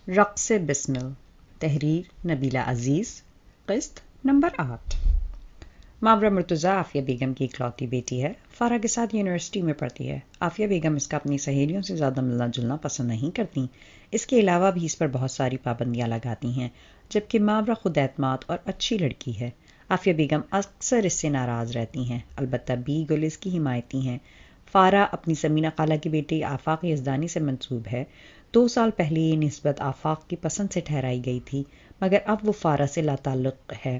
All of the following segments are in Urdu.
رقص بسمل، تحریر نبیلہ عزیز، قسط نمبر 8۔ ماورا مرتضیٰ عافیہ بیگم کی اکلوتی بیٹی ہے۔ فارا کے ساتھ یونیورسٹی میں پڑھتی ہے۔ عافیہ بیگم اس کا اپنی سہیلیوں سے زیادہ ملنا جلنا پسند نہیں کرتی۔ اس کے علاوہ بھی اس پر بہت ساری پابندیاں لگاتی ہیں، جبکہ ماورا خود اعتماد اور اچھی لڑکی ہے۔ عافیہ بیگم اکثر اس سے ناراض رہتی ہیں، البتہ بی گل اس کی حمایتی ہیں۔ فارا اپنی سمینہ خالہ کی بیٹی آفاق یزدانی سے منسوب ہے۔ 2 سال پہلے یہ نسبت آفاق کی پسند سے ٹھہرائی گئی تھی، مگر اب وہ فارا سے لا تعلق ہے۔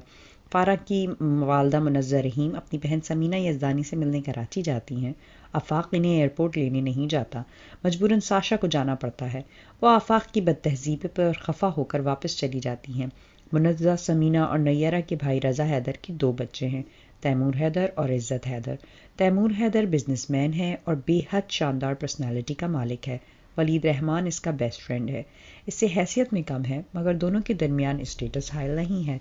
فارا کی والدہ منظر رحیم اپنی بہن سمینہ یزدانی سے ملنے کراچی جاتی ہیں۔ آفاق انہیں ایئرپورٹ لینے نہیں جاتا، مجبوراً ساشا کو جانا پڑتا ہے۔ وہ آفاق کی بد تہذیبی پر خفا ہو کر واپس چلی جاتی ہیں۔ منزہ، سمینہ اور نیرہ کے بھائی رضا حیدر کے 2 بچے ہیں، تیمور حیدر اور عزت حیدر۔ تیمور حیدر بزنس مین ہے اور بے حد شاندار پرسنالٹی کا مالک ہے۔ ولید رحمان اس کا بیسٹ فرینڈ ہے۔ اس سے حیثیت میں کم ہے، مگر دونوں کے درمیان اسٹیٹس حائل نہیں ہے۔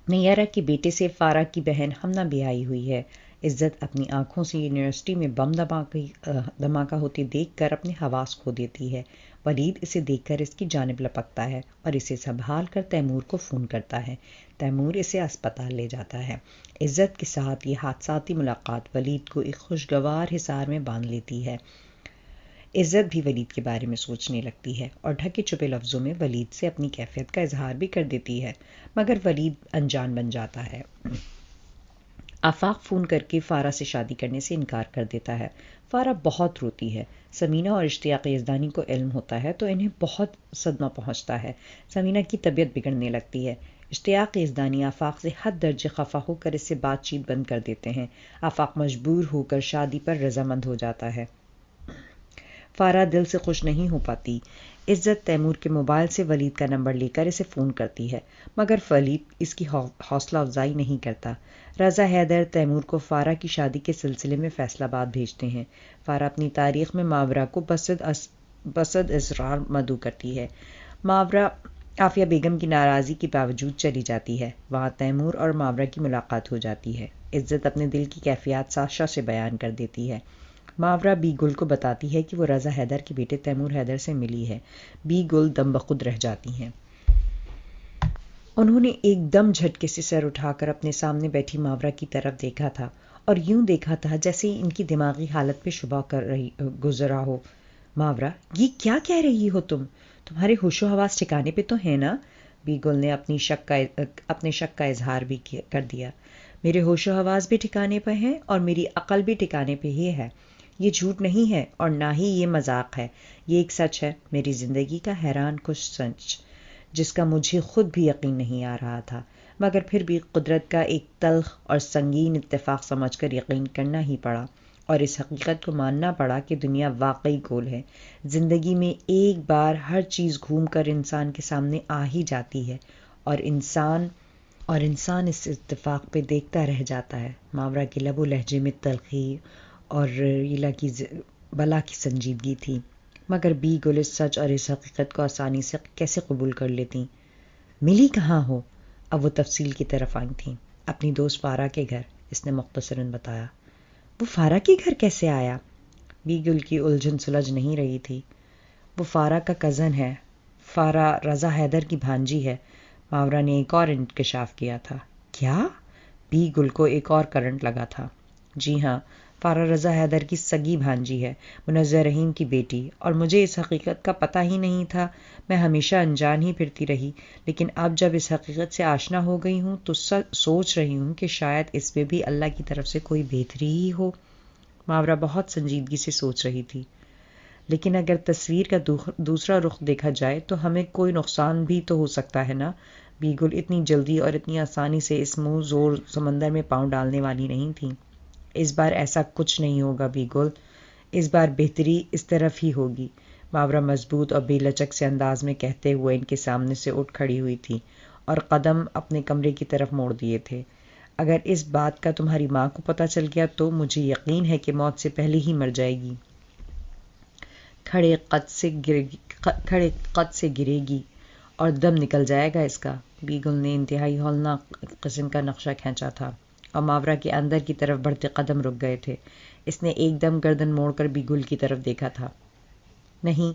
نیرہ کے بیٹے سے فارا کی بہن ہمنہ بیاہی ہوئی ہے۔ عزت اپنی آنکھوں سے یونیورسٹی میں بم دھماکہ ہوتے دیکھ کر اپنے حواس کھو دیتی ہے۔ ولید اسے دیکھ کر اس کی جانب لپکتا ہے اور اسے سنبھال کر تیمور کو فون کرتا ہے۔ تیمور اسے اسپتال لے جاتا ہے۔ عزت کے ساتھ یہ حادثاتی ملاقات ولید کو ایک خوشگوار حصار میں باندھ لیتی ہے۔ عزت بھی ولید کے بارے میں سوچنے لگتی ہے اور ڈھکے چھپے لفظوں میں ولید سے اپنی کیفیت کا اظہار بھی کر دیتی ہے، مگر ولید انجان بن جاتا ہے۔ آفاق فون کر کے فارا سے شادی کرنے سے انکار کر دیتا ہے۔ فارا بہت روتی ہے۔ سمینہ اور اشتیاق یزدانی کو علم ہوتا ہے تو انہیں بہت صدمہ پہنچتا ہے۔ سمینہ کی طبیعت بگڑنے لگتی ہے۔ اشتیاق یزدانی آفاق سے حد درجے خفا ہو کر اس سے بات چیت بند کر دیتے ہیں۔ آفاق مجبور ہو کر شادی پر رضامند ہو جاتا ہے۔ فارا دل سے خوش نہیں ہو پاتی۔ عزت تیمور کے موبائل سے ولید کا نمبر لے کر اسے فون کرتی ہے، مگر ولید اس کی حوصلہ افزائی نہیں کرتا۔ رضا حیدر تیمور کو فارا کی شادی کے سلسلے میں فیصل آباد بھیجتے ہیں۔ فارا اپنی تاریخ میں ماورا کو بسد اصرار مدعو کرتی ہے۔ ماورا عافیہ بیگم کی ناراضی کے باوجود چلی جاتی ہے۔ وہاں تیمور اور ماورا کی ملاقات ہو جاتی ہے۔ عزت اپنے دل کی کیفیات ساشا سے بیان کر دیتی ہے۔ ماورا بی گل کو بتاتی ہے کہ وہ رضا حیدر کے بیٹے تیمور حیدر سے ملی ہے۔ بی گل دم بخود رہ جاتی ہیں۔ انہوں نے ایک دم جھٹکے سے سر اٹھا کر اپنے سامنے بیٹھی ماورا کی طرف دیکھا تھا اور یوں دیکھا تھا جیسے ان کی دماغی حالت پہ شبہ گزرا ہو۔ ماورا، یہ کیا کہہ رہی ہو تم؟ تمہارے ہوش و حواس ٹھکانے پہ تو ہے نا؟ بی گل نے اپنے شک کا اظہار بھی کر دیا۔ میرے ہوش و حواس بھی ٹھکانے پہ ہیں اور میری عقل بھی ٹھکانے پہ ہی ہے۔ یہ جھوٹ نہیں ہے اور نہ ہی یہ مذاق ہے، یہ ایک سچ ہے، میری زندگی کا حیران کش سچ، جس کا مجھے خود بھی یقین نہیں آ رہا تھا، مگر پھر بھی قدرت کا ایک تلخ اور سنگین اتفاق سمجھ کر یقین کرنا ہی پڑا اور اس حقیقت کو ماننا پڑا کہ دنیا واقعی گول ہے۔ زندگی میں ایک بار ہر چیز گھوم کر انسان کے سامنے آ ہی جاتی ہے اور انسان اس اتفاق پہ دیکھتا رہ جاتا ہے۔ ماورا کے لب و لہجے میں تلخی اور بلا کی سنجیدگی تھی، مگر بی گل اس سچ اور اس حقیقت کو آسانی سے کیسے قبول کر لیتی؟ ملی کہاں ہو؟ اب وہ تفصیل کی طرف آئی تھیں۔ اپنی دوست فارا کے گھر، اس نے مختصراً بتایا۔ وہ فارا کے گھر کیسے آیا؟ بی گل کی الجھن سلجھ نہیں رہی تھی۔ وہ فارا کا کزن ہے۔ فارا رضا حیدر کی بھانجی ہے۔ ماورا نے ایک اور انکشاف کیا تھا۔ کیا؟ بی گل کو ایک اور کرنٹ لگا تھا۔ جی ہاں، فارا رضا حیدر کی سگی بھانجی ہے، منظر رحیم کی بیٹی، اور مجھے اس حقیقت کا پتہ ہی نہیں تھا۔ میں ہمیشہ انجان ہی پھرتی رہی، لیکن اب جب اس حقیقت سے آشنا ہو گئی ہوں تو سوچ رہی ہوں کہ شاید اس میں بھی اللہ کی طرف سے کوئی بہتری ہی ہو۔ ماورا بہت سنجیدگی سے سوچ رہی تھی۔ لیکن اگر تصویر کا دوسرا رخ دیکھا جائے تو ہمیں کوئی نقصان بھی تو ہو سکتا ہے نا؟ بی گل اتنی جلدی اور اتنی آسانی سے اس منہ زور سمندر میں پاؤں ڈالنے والی نہیں تھی۔ اس بار ایسا کچھ نہیں ہوگا بی گل، اس بار بہتری اس طرف ہی ہوگی، ماورا مضبوط اور بے لچک سے انداز میں کہتے ہوئے ان کے سامنے سے اٹھ کھڑی ہوئی تھی اور قدم اپنے کمرے کی طرف موڑ دیے تھے۔ اگر اس بات کا تمہاری ماں کو پتہ چل گیا تو مجھے یقین ہے کہ موت سے پہلے ہی مر جائے گی، کھڑے قد سے گرے گی اور دم نکل جائے گا اس کا۔ بی گل نے انتہائی ہولناک قسم کا نقشہ کھینچا تھا اور ماورا کے اندر کی طرف بڑھتے قدم رک گئے تھے۔ اس نے ایک دم گردن موڑ کر بی گل کی طرف دیکھا تھا۔ نہیں،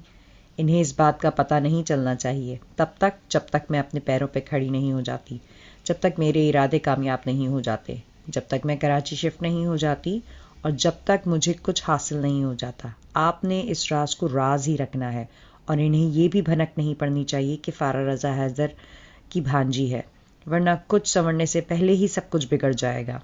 انہیں اس بات کا پتہ نہیں چلنا چاہیے تب تک جب تک میں اپنے پیروں پہ کھڑی نہیں ہو جاتی، جب تک میرے ارادے کامیاب نہیں ہو جاتے، جب تک میں کراچی شفٹ نہیں ہو جاتی، اور جب تک مجھے کچھ حاصل نہیں ہو جاتا۔ آپ نے اس راز کو راز ہی رکھنا ہے، اور انہیں یہ بھی بھنک نہیں پڑنی چاہیے کہ فارا رضا حیدر کی بھانجی ہے، ورنہ کچھ سنورنے سے پہلے ہی سب کچھ بگڑ جائے گا۔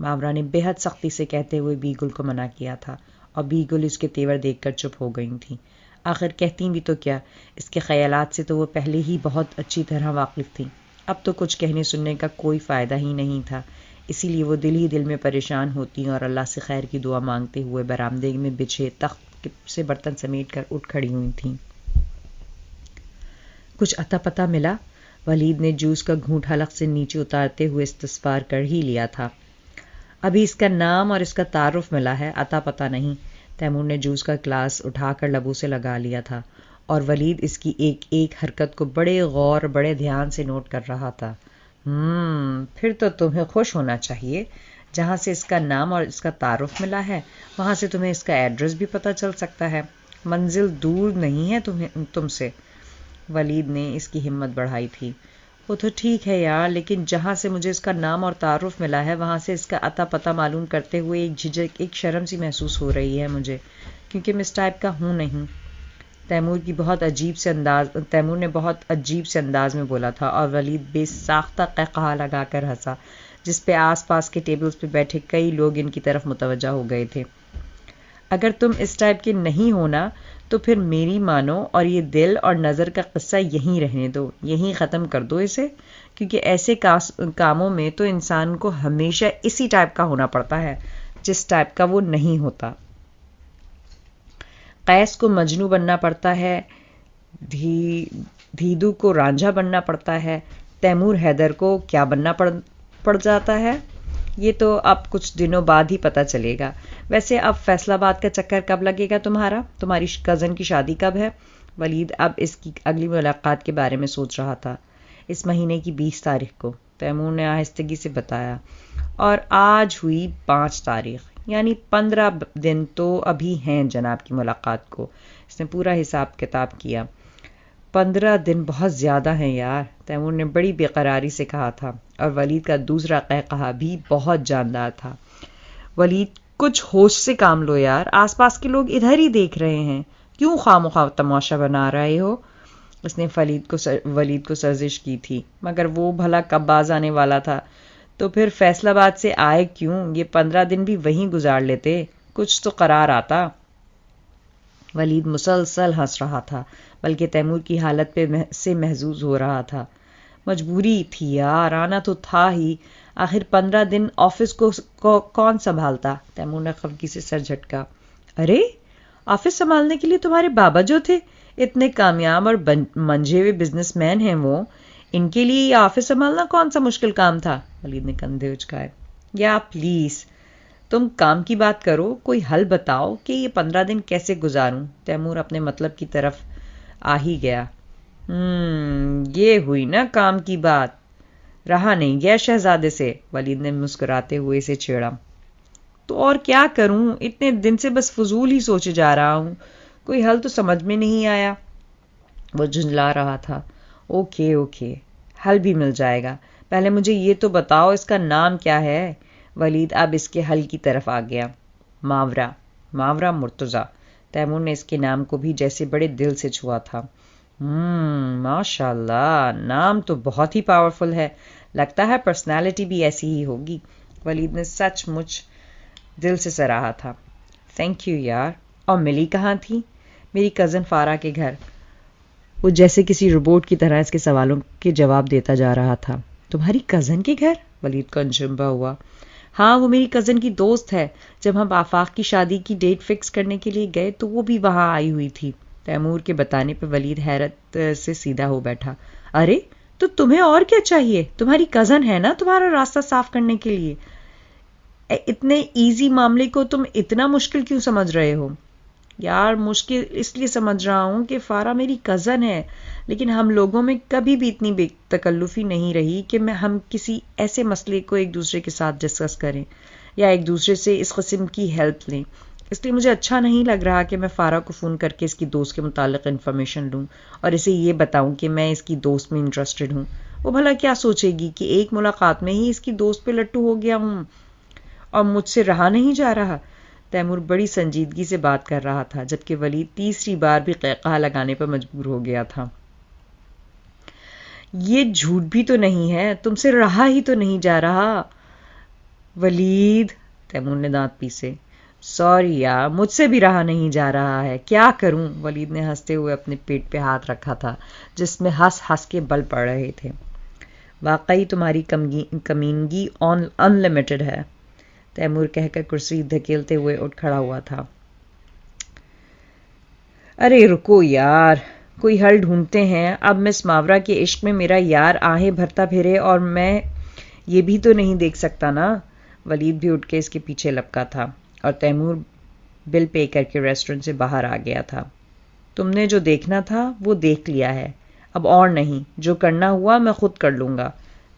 ماورا نے بے حد سختی سے کہتے ہوئے بیگل کو منع کیا تھا، اور بیگل اس کے تیور دیکھ کر چپ ہو گئی تھیں۔ آخر کہتی بھی تو کیا، اس کے خیالات سے تو وہ پہلے ہی بہت اچھی طرح واقف تھیں۔ اب تو کچھ کہنے سننے کا کوئی فائدہ ہی نہیں تھا، اسی لیے وہ دل ہی دل میں پریشان ہوتی اور اللہ سے خیر کی دعا مانگتے ہوئے برآمدے میں بچھے تخت سے برتن سمیٹ کر اٹھ کھڑی ہوئی تھیں۔ کچھ اتا پتہ ملا؟ ولید نے جوس کا گھونٹ حلق سے نیچے اتارتے ہوئے استفسار کر ہی لیا تھا۔ ابھی اس کا نام اور اس کا تعارف ملا ہے، اتا پتہ نہیں۔ تیمور نے جوس کا گلاس اٹھا کر لبوں سے لگا لیا تھا، اور ولید اس کی ایک ایک حرکت کو بڑے غور بڑے دھیان سے نوٹ کر رہا تھا۔ پھر تو تمہیں خوش ہونا چاہیے، جہاں سے اس کا نام اور اس کا تعارف ملا ہے وہاں سے تمہیں اس کا ایڈریس بھی پتہ چل سکتا ہے، منزل دور نہیں ہے تم سے۔ ولید نے اس کی ہمت بڑھائی تھی۔ وہ تو ٹھیک ہے یار، لیکن جہاں سے مجھے اس کا نام اور تعارف ملا ہے وہاں سے اس کا اتا پتہ معلوم کرتے ہوئے ایک جھجک، ایک شرم سی محسوس ہو رہی ہے مجھے، کیونکہ میں اس ٹائپ کا ہوں نہیں۔ تیمور نے بہت عجیب سے انداز میں بولا تھا، اور ولید بے ساختہ قہقہا لگا کر ہنسا، جس پہ آس پاس کے ٹیبلز پہ بیٹھے کئی لوگ ان کی طرف متوجہ ہو گئے تھے۔ اگر تم اس ٹائپ کے نہیں ہونا تو پھر میری مانو اور یہ دل اور نظر کا قصہ یہیں رہنے دو، یہیں ختم کر دو اسے، کیونکہ ایسے کاموں میں تو انسان کو ہمیشہ اسی ٹائپ کا ہونا پڑتا ہے جس ٹائپ کا وہ نہیں ہوتا۔ قیس کو مجنو بننا پڑتا ہے، دھیدو کو رانجھا بننا پڑتا ہے، تیمور حیدر کو کیا بننا پڑ جاتا ہے، یہ تو اب کچھ دنوں بعد ہی پتہ چلے گا۔ ویسے اب فیصل آباد کا چکر کب لگے گا تمہاری کزن کی شادی کب ہے؟ ولید اب اس کی اگلی ملاقات کے بارے میں سوچ رہا تھا۔ اس مہینے کی 20 تاریخ کو، تیمور نے آہستگی سے بتایا، اور آج ہوئی 5 تاریخ، یعنی 15 دن تو ابھی ہیں جناب کی ملاقات کو۔ اس نے پورا حساب کتاب کیا۔ 15 دن بہت زیادہ ہیں یار، تیمور نے بڑی بے قراری سے کہا تھا، اور ولید کا دوسرا قہقہا بھی بہت جاندار تھا۔ ولید کچھ ہوش سے کام لو یار، آس پاس کے لوگ ادھر ہی دیکھ رہے ہیں، کیوں خواہ تماشا بنا رہے ہو؟ اس نے ولید کو سرزش کی تھی، مگر وہ بھلا کب باز آنے والا تھا؟ تو پھر فیصل آباد سے آئے کیوں؟ یہ 15 دن بھی وہیں گزار لیتے، کچھ تو قرار آتا۔ ولید مسلسل ہنس رہا تھا، بلکہ تیمور کی حالت سے محظوظ ہو رہا تھا۔ مجبوری تھی یار، آنا تو تھا ہی، آخر 15 دن آفس کو کون سنبھالتا؟ تیمور نے خفگی سے سر جھٹکا۔ ارے، آفس سنبھالنے کے لیے تمہارے بابا جو تھے، اتنے کامیاب اور منجھے ہوئے بزنس مین ہیں وہ، ان کے لیے یہ آفس سنبھالنا کون سا مشکل کام تھا؟ ولید نے کندھے اچکائے۔ یا پلیز تم کام کی بات کرو، کوئی حل بتاؤ کہ یہ 15 دن کیسے گزاروں؟ تیمور اپنے مطلب کی طرف آ ہی گیا۔ یہ ہوئی نا کام کی بات، رہا نہیں گیا شہزادے سے، ولید نے مسکراتے ہوئے اسے چھیڑا۔ تو اور کیا کروں، اتنے دن سے بس فضول ہی سوچے جا رہا ہوں، کوئی حل تو سمجھ میں نہیں آیا۔ وہ جھنجلا رہا تھا۔ اوکے، حل بھی مل جائے گا، پہلے مجھے یہ تو بتاؤ اس کا نام کیا ہے؟ ولید اب اس کے حل کی طرف آ گیا۔ ماورا مرتضیٰ۔ تیمور نے اس کے نام کو بھی جیسے بڑے دل سے چھوا تھا۔ ماشاء اللہ، نام تو بہت ہی پاورفل ہے، لگتا ہے پرسنالٹی بھی ایسی ہی ہوگی۔ ولید نے سچ مچ دل سے سراہا تھا۔ تھینک یو یار۔ اور ملی کہاں تھی؟ میری کزن فارا کے گھر۔ وہ جیسے کسی روبوٹ کی طرح اس کے سوالوں کے جواب دیتا جا رہا تھا۔ تمہاری کزن کے گھر؟ ولید کا انجمبہ ہوا۔ ہاں، وہ میری کزن کی دوست ہے، جب ہم آفاق کی شادی کی ڈیٹ فکس کرنے کے لیے گئے تو وہ بھی وہاں آئی ہوئی تھی۔ تیمور کے بتانے پہ ولید حیرت سے سیدھا ہو بیٹھا۔ ارے تو تمہیں اور کیا چاہیے؟ تمہاری کزن ہے نا تمہارا راستہ صاف کرنے کے لیے، اتنے ایزی معاملے کو تم اتنا مشکل کیوں سمجھ رہے ہو؟ یار مشکل اس لیے سمجھ رہا ہوں کہ فارا میری کزن ہے، لیکن ہم لوگوں میں کبھی بھی اتنی بے تکلفی نہیں رہی کہ ہم کسی ایسے مسئلے کو ایک دوسرے کے ساتھ ڈسکس کریں یا ایک دوسرے سے اس قسم کی ہیلپ لیں۔ اس لیے مجھے اچھا نہیں لگ رہا کہ میں فارا کو فون کر کے اس کی دوست کے متعلق انفارمیشن لوں اور اسے یہ بتاؤں کہ میں اس کی دوست میں انٹرسٹڈ ہوں. وہ بھلا کیا سوچے گی کہ ایک ملاقات میں ہی اس کی دوست پہ لٹو ہو گیا ہوں اور مجھ سے رہا نہیں جا رہا. تیمور بڑی سنجیدگی سے بات کر رہا تھا جبکہ ولید تیسری بار بھی قہقہہ لگانے پر مجبور ہو گیا تھا. یہ جھوٹ بھی تو نہیں ہے, تم سے رہا ہی تو نہیں جا رہا. ولید, تیمور نے دانت پیسے. سوری یار, مجھ سے بھی رہا نہیں جا رہا ہے, کیا کروں؟ ولید نے ہنستے ہوئے اپنے پیٹ پہ ہاتھ رکھا تھا جس میں ہنس ہنس کے بل پڑ رہے تھے. واقعی تمہاری کمینگی ان لمیٹڈ ہے, تیمور کہہ کر کرسی دھکیلتے ہوئے اٹھ کھڑا ہوا تھا. ارے رکو یار, کوئی حل ڈھونڈتے ہیں. اب مس ماورا کے عشق میں میرا یار آہیں بھرتا پھرے اور میں یہ بھی تو نہیں دیکھ سکتا نا. ولید بھی اٹھ کے اس کے پیچھے لپکا تھا اور تیمور بل پے کر کے ریسٹورنٹ سے باہر آ گیا تھا. تم نے جو دیکھنا تھا وہ دیکھ لیا ہے, اب اور نہیں, جو کرنا ہوا میں خود کر لوں گا.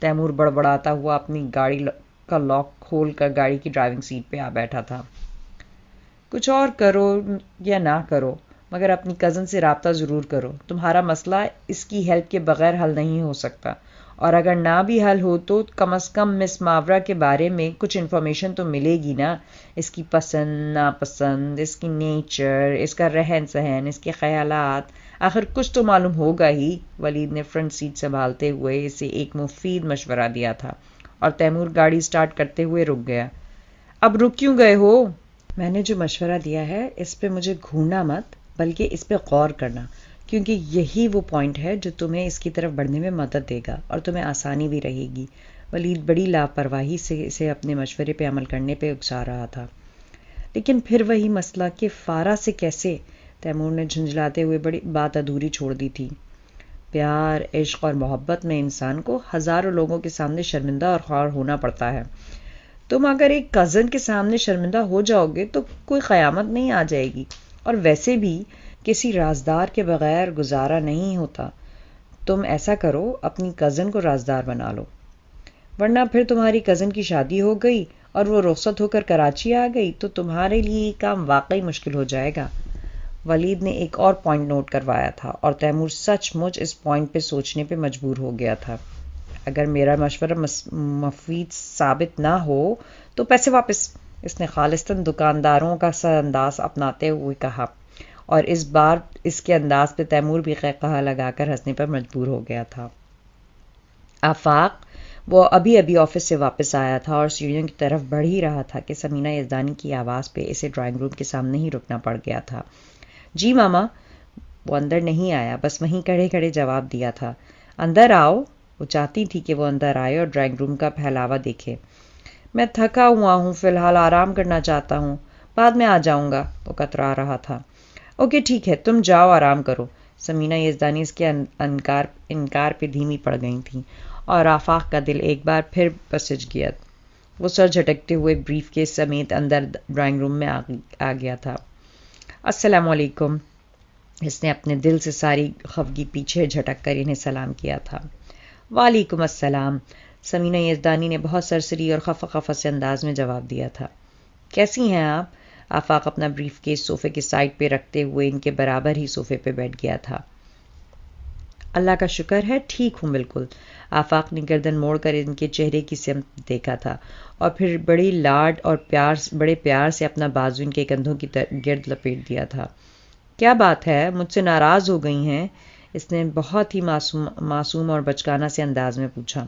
تیمور بڑبڑاتا ہوا اپنی گاڑی کا لاک کھول کر گاڑی کی ڈرائیونگ سیٹ پہ آ بیٹھا تھا. کچھ اور کرو یا نہ کرو مگر اپنی کزن سے رابطہ ضرور کرو. تمہارا مسئلہ اس کی ہیلپ کے بغیر حل نہیں ہو سکتا, اور اگر نہ بھی حل ہو تو کم از کم مس ماورا کے بارے میں کچھ انفارمیشن تو ملے گی نا. اس کی پسند ناپسند, اس کی نیچر, اس کا رہن سہن, اس کے خیالات, آخر کچھ تو معلوم ہوگا ہی. ولید نے فرنٹ سیٹ سنبھالتے ہوئے اسے ایک مفید مشورہ دیا تھا اور تیمور گاڑی سٹارٹ کرتے ہوئے رک گیا. اب رک کیوں گئے ہو؟ میں نے جو مشورہ دیا ہے اس پہ مجھے گھورنا مت, بلکہ اس پہ غور کرنا, کیونکہ یہی وہ پوائنٹ ہے جو تمہیں اس کی طرف بڑھنے میں مدد دے گا اور تمہیں آسانی بھی رہے گی. ولید بڑی لاپرواہی سے اسے اپنے مشورے پہ عمل کرنے پہ اکسا رہا تھا. لیکن پھر وہی مسئلہ کہ فارا سے کیسے؟ تیمور نے جھنجھلاتے ہوئے بڑی بات ادھوری چھوڑ دی تھی. پیار, عشق اور محبت میں انسان کو ہزاروں لوگوں کے سامنے شرمندہ اور خوار ہونا پڑتا ہے. تم اگر ایک کزن کے سامنے شرمندہ ہو جاؤ گے تو کوئی قیامت نہیں آ جائے گی, اور ویسے بھی کسی رازدار کے بغیر گزارا نہیں ہوتا. تم ایسا کرو, اپنی کزن کو رازدار بنا لو, ورنہ پھر تمہاری کزن کی شادی ہو گئی اور وہ رخصت ہو کر کراچی آ گئی تو تمہارے لیے یہ کام واقعی مشکل ہو جائے گا. ولید نے ایک اور پوائنٹ نوٹ کروایا تھا اور تیمور سچ مچ اس پوائنٹ پہ سوچنے پہ مجبور ہو گیا تھا. اگر میرا مشورہ مفید ثابت نہ ہو تو پیسے واپس, اس نے خالصتاً دکانداروں کا سا انداز اپناتے ہوئے کہا, اور اس بار اس کے انداز پہ تیمور بھی قہقہہ لگا کر ہنسنے پر مجبور ہو گیا تھا. آفاق, وہ ابھی آفس سے واپس آیا تھا اور سیڑھیوں کی طرف بڑھ ہی رہا تھا کہ سمینہ یزدانی کی آواز پہ اسے ڈرائنگ روم کے سامنے ہی رکنا پڑ گیا تھا. جی ماما. وہ اندر نہیں آیا, بس وہیں کھڑے کھڑے جواب دیا تھا. اندر آؤ. وہ چاہتی تھی کہ وہ اندر آئے اور ڈرائنگ روم کا پھیلاوا دیکھے. میں تھکا ہوا ہوں, فی الحال آرام کرنا چاہتا ہوں, بعد میں آ جاؤں گا, وہ کترا رہا تھا. اوکے ٹھیک ہے, تم جاؤ آرام کرو. سمینہ یزدانی اس کے انکار پہ دھیمی پڑ گئی تھیں اور آفاق کا دل ایک بار پھر پسج گیا. وہ سر جھٹکتے ہوئے بریف کیس سمیت اندر ڈرائنگ روم میں آ گیا تھا. السلام علیکم. اس نے اپنے دل سے ساری خفگی پیچھے جھٹک کر انہیں سلام کیا تھا. وعلیکم السلام. سمینہ یزدانی نے بہت سرسری اور خفا خفا سے انداز میں جواب دیا تھا. کیسی ہیں آپ؟ آفاق اپنا بریف کیس صوفے کے سائڈ پہ رکھتے ہوئے ان کے برابر ہی صوفے پہ بیٹھ گیا تھا. اللہ کا شکر ہے, ٹھیک ہوں بالکل. آفاق نے گردن موڑ کر ان کے چہرے کی سمت دیکھا تھا اور پھر بڑے پیار سے اپنا بازو ان کے کندھوں کی گرد لپیٹ دیا تھا. کیا بات ہے, مجھ سے ناراض ہو گئی ہیں؟ اس نے بہت ہی معصوم اور بچکانہ سے انداز میں پوچھا.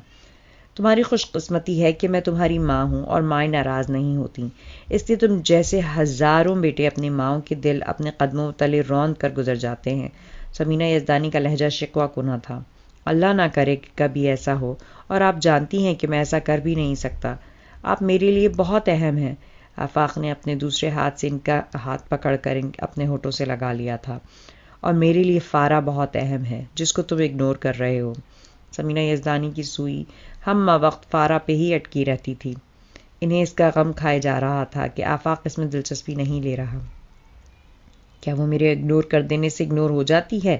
تمہاری خوش قسمتی ہے کہ میں تمہاری ماں ہوں اور مائیں ناراض نہیں ہوتی, اس لیے تم جیسے ہزاروں بیٹے اپنی ماؤں کے دل اپنے قدموں تلے روند کر گزر جاتے ہیں. سمینہ یزدانی کا لہجہ شکوہ کنا تھا. اللہ نہ کرے کہ کبھی ایسا ہو, اور آپ جانتی ہیں کہ میں ایسا کر بھی نہیں سکتا. آپ میرے لیے بہت اہم ہیں. آفاق نے اپنے دوسرے ہاتھ سے ان کا ہاتھ پکڑ کر اپنے ہونٹوں سے لگا لیا تھا. اور میرے لیے فارا بہت اہم ہے جس کو تم اگنور کر رہے ہو. سمینہ یزدانی کی سوئی ہم وقت فارا پہ ہی اٹکی رہتی تھی. انہیں اس کا غم کھائے جا رہا تھا کہ آفاق اس میں دلچسپی نہیں لے رہا. کیا وہ میرے اگنور کر دینے سے اگنور ہو جاتی ہے؟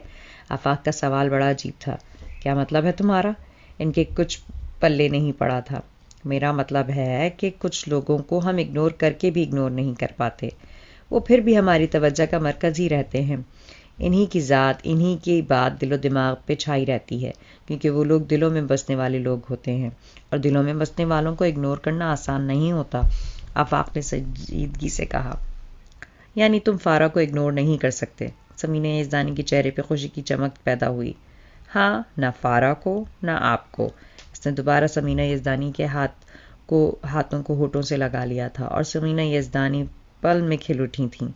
آفاق کا سوال بڑا عجیب تھا. کیا مطلب ہے تمہارا؟ ان کے کچھ پلے نہیں پڑا تھا. میرا مطلب ہے کہ کچھ لوگوں کو ہم اگنور کر کے بھی اگنور نہیں کر پاتے. وہ پھر بھی ہماری توجہ کا مرکز ہی رہتے ہیں. انہی کی ذات، انہی کی بات دل و دماغ پہ چھائی رہتی ہے، کیونکہ وہ لوگ دلوں میں بسنے والے لوگ ہوتے ہیں، اور دلوں میں بسنے والوں کو اگنور کرنا آسان نہیں ہوتا. آفاق نے سنجیدگی سے کہا. یعنی تم فارا کو اگنور نہیں کر سکتے؟ سمینہ یزدانی کے چہرے پہ خوشی کی چمک پیدا ہوئی. ہاں، نہ فارا کو نہ آپ کو. اس نے دوبارہ سمینہ یزدانی کے ہاتھوں کو ہونٹوں سے لگا لیا تھا، اور سمینہ یزدانی پل میں کھل اٹھی تھیں.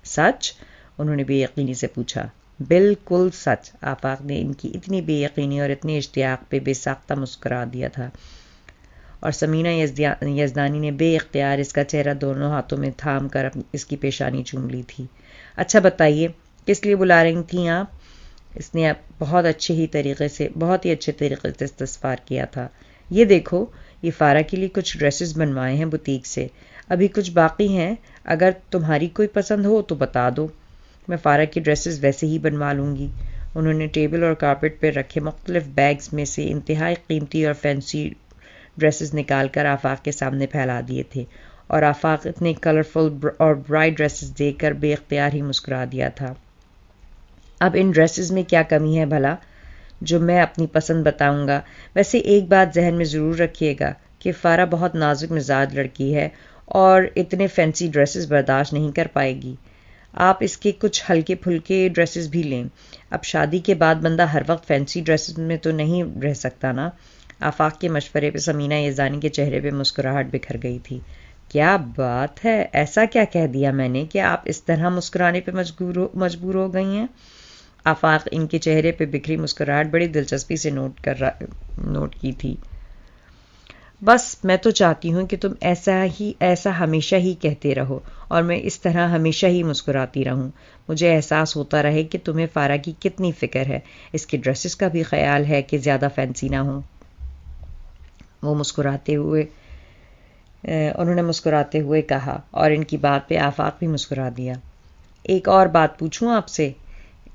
سچ؟ انہوں نے بے یقینی سے پوچھا. بالکل سچ. آفاق نے ان کی اتنی بے یقینی اور اتنے اشتیاق پہ بے ساختہ مسکرا دیا تھا، اور سمینہ یزدانی نے بے اختیار اس کا چہرہ دونوں ہاتھوں میں تھام کر اس کی پیشانی چوم لی تھی. اچھا بتائیے، کس لیے بلا رہی تھیں آپ؟ اس نے بہت ہی اچھے طریقے سے استفسار کیا تھا. یہ دیکھو، یہ فارا کے لیے کچھ ڈریسز بنوائے ہیں بوتیک سے، ابھی کچھ باقی ہیں، اگر تمہاری کوئی پسند ہو تو بتا دو، میں فارا کی ڈریسز ویسے ہی بنوا لوں گی. انہوں نے ٹیبل اور کارپٹ پر رکھے مختلف بیگز میں سے انتہائی قیمتی اور فینسی ڈریسز نکال کر آفاق کے سامنے پھیلا دیے تھے، اور آفاق اتنے کلرفل اور برائٹ ڈریسز دیکھ کر بے اختیار ہی مسکرا دیا تھا. اب ان ڈریسز میں کیا کمی ہے بھلا جو میں اپنی پسند بتاؤں گا؟ ویسے ایک بات ذہن میں ضرور رکھیے گا کہ فارا بہت نازک مزاج لڑکی ہے اور اتنے فینسی ڈریسز برداشت نہیں کر پائے گی. آپ اس کے کچھ ہلکے پھلکے ڈریسز بھی لیں. اب شادی کے بعد بندہ ہر وقت فینسی ڈریسز میں تو نہیں رہ سکتا نا. آفاق کے مشورے پہ سمینہ یزدانی کے چہرے پہ مسکراہٹ بکھر گئی تھی. کیا بات ہے، ایسا کیا کہہ دیا میں نے کہ آپ اس طرح مسکرانے پہ مجبور ہو گئی ہیں؟ آفاق ان کے چہرے پہ بکھری مسکراہٹ بڑی دلچسپی سے نوٹ کی تھی. بس میں تو چاہتی ہوں کہ تم ایسا ہمیشہ ہی کہتے رہو، اور میں اس طرح ہمیشہ ہی مسکراتی رہوں. مجھے احساس ہوتا رہے کہ تمہیں فارا کی کتنی فکر ہے. اس کے ڈریسز کا بھی خیال ہے کہ زیادہ فینسی نہ ہوں. انہوں نے مسکراتے ہوئے کہا، اور ان کی بات پہ آفاق بھی مسکرا دیا. ایک اور بات پوچھوں آپ سے؟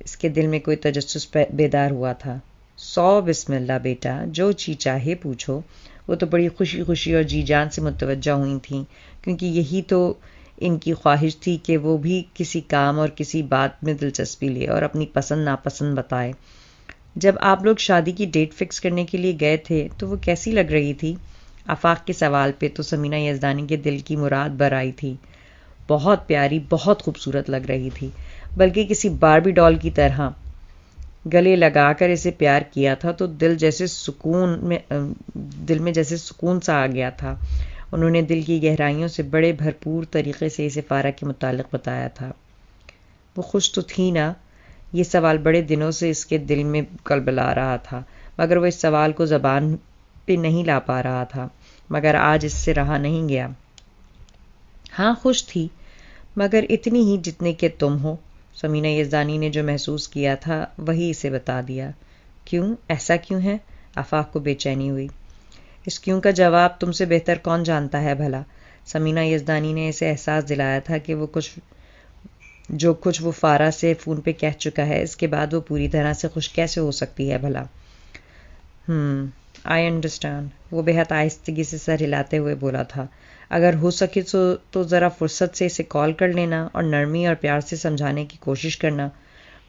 اس کے دل میں کوئی تجسس بیدار ہوا تھا. 100 بسم اللہ بیٹا، جو چیز چاہے پوچھو. وہ تو بڑی خوشی اور جی جان سے متوجہ ہوئی تھیں، کیونکہ یہی تو ان کی خواہش تھی کہ وہ بھی کسی کام اور کسی بات میں دلچسپی لے اور اپنی پسند ناپسند بتائے. جب آپ لوگ شادی کی ڈیٹ فکس کرنے کے لیے گئے تھے تو وہ کیسی لگ رہی تھی؟ آفاق کے سوال پہ تو سمینہ یزدانی کے دل کی مراد بھر آئی تھی. بہت پیاری، بہت خوبصورت لگ رہی تھی، بلکہ کسی باربی ڈال کی طرح. گلے لگا کر اسے پیار کیا تھا تو دل میں جیسے سکون سا آ گیا تھا. انہوں نے دل کی گہرائیوں سے بڑے بھرپور طریقے سے اسے فارا کے متعلق بتایا تھا. وہ خوش تو تھی نا؟ یہ سوال بڑے دنوں سے اس کے دل میں کلبلا رہا تھا، مگر وہ اس سوال کو زبان پہ نہیں لا پا رہا تھا، مگر آج اس سے رہا نہیں گیا. ہاں خوش تھی، مگر اتنی ہی جتنے کہ تم ہو. سمینہ یزدانی نے جو محسوس کیا تھا وہی اسے بتا دیا. کیوں؟ ایسا کیوں ہے؟ آفاق کو بے چینی ہوئی. اس کیوں کا جواب تم سے بہتر کون جانتا ہے بھلا؟ سمینہ یزدانی نے اسے احساس دلایا تھا کہ جو کچھ وہ فارا سے فون پہ کہہ چکا ہے، اس کے بعد وہ پوری طرح سے خوش کیسے ہو سکتی ہے بھلا؟ I understand. وہ بہت آہستگی سے سر ہلاتے ہوئے بولا تھا. اگر ہو سکے تو ذرا فرصت سے اسے کال کر لینا اور نرمی اور پیار سے سمجھانے کی کوشش کرنا،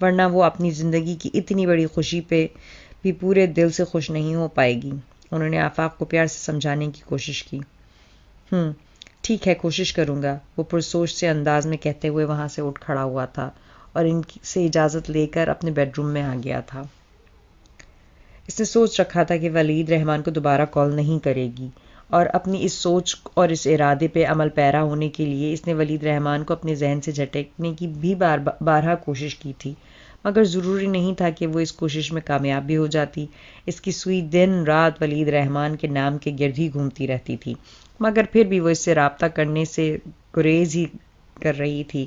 ورنہ وہ اپنی زندگی کی اتنی بڑی خوشی پہ بھی پورے دل سے خوش نہیں ہو پائے گی. انہوں نے آفاق کو پیار سے سمجھانے کی کوشش کی. ٹھیک ہے، کوشش کروں گا، وہ پرسوچ سے انداز میں کہتے ہوئے وہاں سے اٹھ کھڑا ہوا تھا اور ان سے اجازت لے کر اپنے بیڈ روم میں آ گیا تھا. اس نے سوچ رکھا تھا کہ ولید رحمان کو دوبارہ کال نہیں کرے گی، اور اپنی اس سوچ اور اس ارادے پہ عمل پیرا ہونے کے لیے اس نے ولید رحمان کو اپنے ذہن سے جھٹکنے کی بھی بارہا کوشش کی تھی، مگر ضروری نہیں تھا کہ وہ اس کوشش میں کامیاب بھی ہو جاتی. اس کی سوئی دن رات ولید رحمان کے نام کے گرد ہی گھومتی رہتی تھی، مگر پھر بھی وہ اس سے رابطہ کرنے سے گریز ہی کر رہی تھی.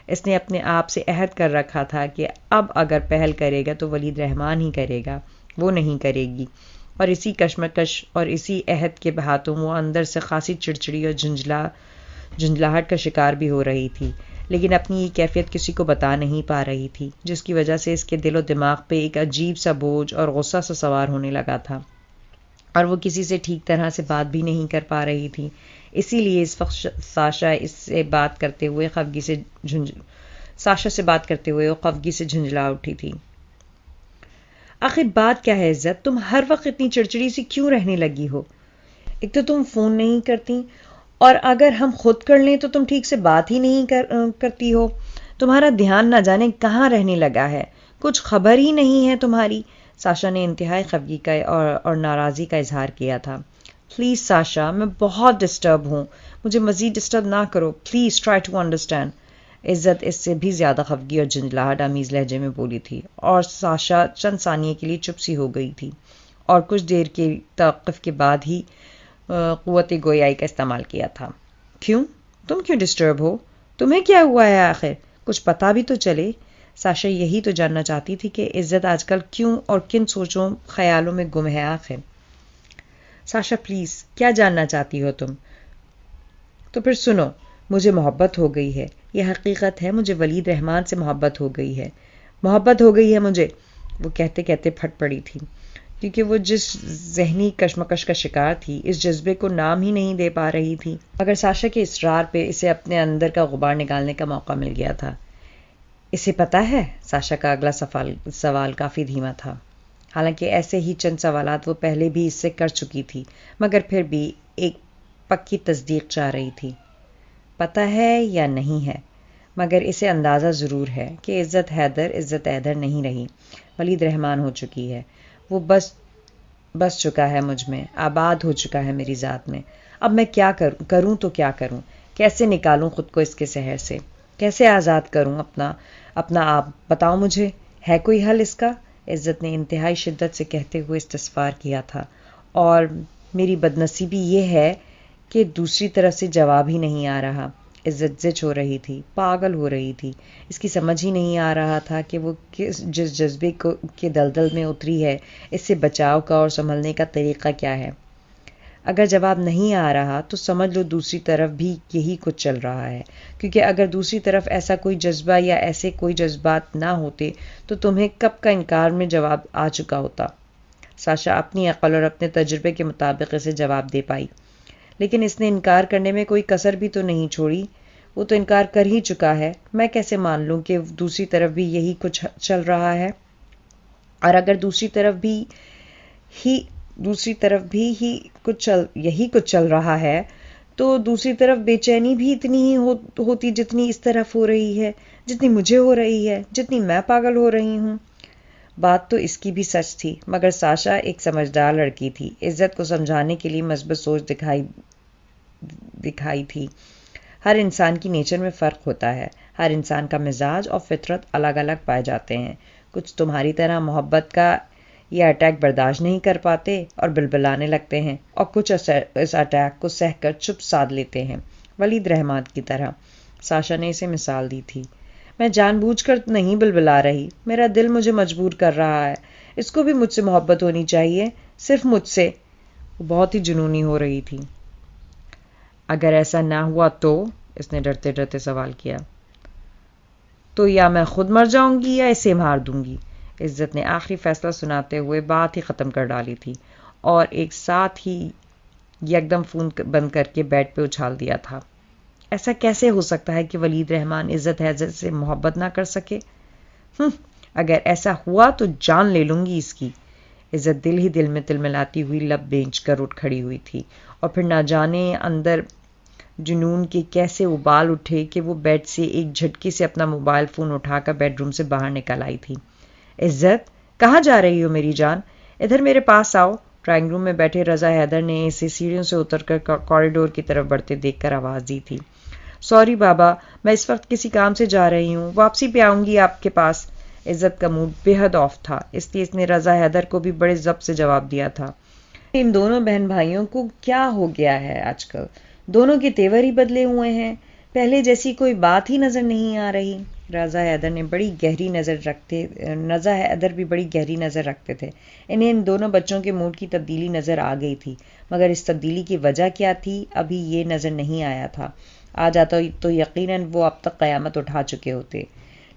اس نے اپنے آپ سے عہد کر رکھا تھا کہ اب اگر پہل کرے گا تو ولید رحمان ہی کرے گا، وہ نہیں کرے گی. اور اسی کشمکش اور اسی عہد کے ہاتھوں وہ اندر سے خاصی چڑچڑی اور جھنجھلاہٹ کا شکار بھی ہو رہی تھی، لیکن اپنی یہ کیفیت کسی کو بتا نہیں پا رہی تھی، جس کی وجہ سے اس کے دل و دماغ پہ ایک عجیب سا بوجھ اور غصہ سا سوار ہونے لگا تھا، اور وہ کسی سے ٹھیک طرح سے بات بھی نہیں کر پا رہی تھی. اسی لیے اس وقت ساشا سے بات کرتے ہوئے خفگی سے جھنجھلا اٹھی تھی۔ آخر بات کیا ہے عزت؟ تم ہر وقت اتنی چڑچڑی سی کیوں رہنے لگی ہو؟ ایک تو تم فون نہیں کرتی، اور اگر ہم خود کر لیں تو تم ٹھیک سے بات ہی نہیں کرتی ہو۔ تمہارا دھیان نہ جانے کہاں رہنے لگا ہے، کچھ خبر ہی نہیں ہے تمہاری۔ ساشا نے انتہائی خفگی کا اور ناراضی کا اظہار کیا تھا۔ پلیز ساشا، میں بہت ڈسٹرب ہوں، مجھے مزید ڈسٹرب نہ کرو، پلیز ٹرائی ٹو انڈرسٹینڈ۔ عزت اس سے بھی زیادہ خفگی اور جھنجھلاہٹ آمیز لہجے میں بولی تھی، اور ساشا چند ثانیے کے لیے چپ سی ہو گئی تھی، اور کچھ دیر کے توقف کے بعد ہی قوت گویائی کا استعمال کیا تھا۔ کیوں؟ تم کیوں ڈسٹرب ہو؟ تمہیں کیا ہوا ہے آخر؟ کچھ پتا بھی تو چلے۔ ساشا یہی تو جاننا چاہتی تھی کہ عزت آج کل کیوں اور کن سوچوں خیالوں میں گم ہے آخر۔ ساشا پلیز، کیا جاننا چاہتی ہو تم؟ تو پھر سنو، مجھے محبت ہو گئی ہے، یہ حقیقت ہے، مجھے ولید رحمان سے محبت ہو گئی ہے۔ محبت ہو گئی ہے مجھے، وہ کہتے کہتے پھٹ پڑی تھی، کیونکہ وہ جس ذہنی کشمکش کا شکار تھی اس جذبے کو نام ہی نہیں دے پا رہی تھی، مگر ساشا کے اصرار پہ اسے اپنے اندر کا غبار نکالنے کا موقع مل گیا تھا۔ اسے پتا ہے؟ ساشا کا اگلا سوال کافی دھیما تھا، حالانکہ ایسے ہی چند سوالات وہ پہلے بھی اس سے کر چکی تھی، مگر پھر بھی ایک پکی تصدیق چاہ رہی تھی۔ پتا ہے یا نہیں ہے، مگر اسے اندازہ ضرور ہے کہ عزت حیدر نہیں رہی، ولید رحمان ہو چکی ہے۔ وہ بس چکا ہے مجھ میں، آباد ہو چکا ہے میری ذات میں۔ اب میں کیا کروں تو کیا کروں؟ کیسے نکالوں خود کو اس کے سحر سے؟ کیسے آزاد کروں اپنا آپ؟ بتاؤ مجھے، ہے کوئی حل اس کا؟ عزت نے انتہائی شدت سے کہتے ہوئے استفسار کیا تھا، اور میری بدنصیبی یہ ہے کہ دوسری طرف سے جواب ہی نہیں آ رہا۔ عزت زچ ہو رہی تھی، پاگل ہو رہی تھی، اس کی سمجھ ہی نہیں آ رہا تھا کہ وہ جس جذبے کے دلدل میں اتری ہے اس سے بچاؤ کا اور سنبھلنے کا طریقہ کیا ہے۔ اگر جواب نہیں آ رہا تو سمجھ لو دوسری طرف بھی یہی کچھ چل رہا ہے، کیونکہ اگر دوسری طرف ایسا کوئی جذبہ یا ایسے کوئی جذبات نہ ہوتے تو تمہیں کب کا انکار میں جواب آ چکا ہوتا۔ ساشا اپنی عقل اور اپنے تجربے کے مطابق اسے جواب دے پائی، لیکن اس نے انکار کرنے میں کوئی کسر بھی تو نہیں چھوڑی۔ وہ تو انکار کر ہی چکا ہے، میں کیسے مان لوں کہ دوسری طرف بھی یہی کچھ چل رہا ہے؟ اور اگر دوسری طرف بھی یہی کچھ چل رہا ہے تو دوسری طرف بے چینی بھی اتنی ہی ہوتی جتنی اس طرف ہو رہی ہے، جتنی مجھے ہو رہی ہے، جتنی میں پاگل ہو رہی ہوں۔ بات تو اس کی بھی سچ تھی، مگر ساشا ایک سمجھدار لڑکی تھی، عزت کو سمجھانے کے لیے مثبت سوچ دکھائی تھی۔ ہر انسان کی نیچر میں فرق ہوتا ہے، ہر انسان کا مزاج اور فطرت الگ الگ پائے جاتے ہیں۔ کچھ تمہاری طرح محبت کا یہ اٹیک برداشت نہیں کر پاتے اور بلبلانے لگتے ہیں، اور کچھ اس اٹیک کو سہ کر چپ سادھ لیتے ہیں، ولید رحمان کی طرح۔ ساشا نے اسے مثال دی تھی۔ میں جان بوجھ کر نہیں بلبلا رہی، میرا دل مجھے مجبور کر رہا ہے، اس کو بھی مجھ سے محبت ہونی چاہیے، صرف مجھ سے۔ وہ بہت ہی جنونی ہو رہی تھی۔ اگر ایسا نہ ہوا تو؟ اس نے ڈرتے ڈرتے سوال کیا۔ تو یا میں خود مر جاؤں گی یا اسے مار دوں گی۔ عزت نے آخری فیصلہ سناتے ہوئے بات ہی ختم کر ڈالی تھی، اور ایک ساتھ ہی یکدم فون بند کر کے بیڈ پہ اچھال دیا تھا۔ ایسا کیسے ہو سکتا ہے کہ ولید رحمان عزت حیدر سے محبت نہ کر سکے؟ اگر ایسا ہوا تو جان لے لوں گی اس کی۔ عزت دل ہی دل میں تلملاتی ہوئی لب بینچ کر اٹھ کھڑی ہوئی تھی، اور پھر نہ جانے اندر جنون کے کیسے ابال اٹھے کہ وہ بیڈ سے ایک جھٹکے سے اپنا موبائل فون اٹھا کر بیڈ روم سے باہر نکل آئی تھی۔ عزت، کہاں جا رہی ہو میری جان؟ ادھر میرے پاس آؤ۔ ڈرائنگ روم میں بیٹھے رضا حیدر نے اسے سیڑھیوں سے اتر کر کوریڈور کی طرف بڑھتے دیکھ کر آواز دی تھی۔ سوری بابا، میں اس وقت کسی کام سے جا رہی ہوں، واپسی پہ آؤں گی آپ کے پاس۔ عزت کا موڈ بے حد آف تھا، اس لیے اس نے رضا حیدر کو بھی بڑے ضبط سے جواب دیا تھا۔ ان دونوں بہن بھائیوں کو کیا ہو گیا ہے آج کل؟ دونوں کے تیور ہی بدلے ہوئے ہیں، پہلے جیسی کوئی بات ہی نظر نہیں آ رہی۔ رضا حیدر بھی بڑی گہری نظر رکھتے تھے۔ انہیں ان دونوں بچوں کے موڈ کی تبدیلی نظر آ گئی تھی، مگر اس تبدیلی کی وجہ کیا تھی ابھی یہ نظر نہیں آیا تھا۔ آ جاتا تو یقیناً وہ اب تک قیامت اٹھا چکے ہوتے،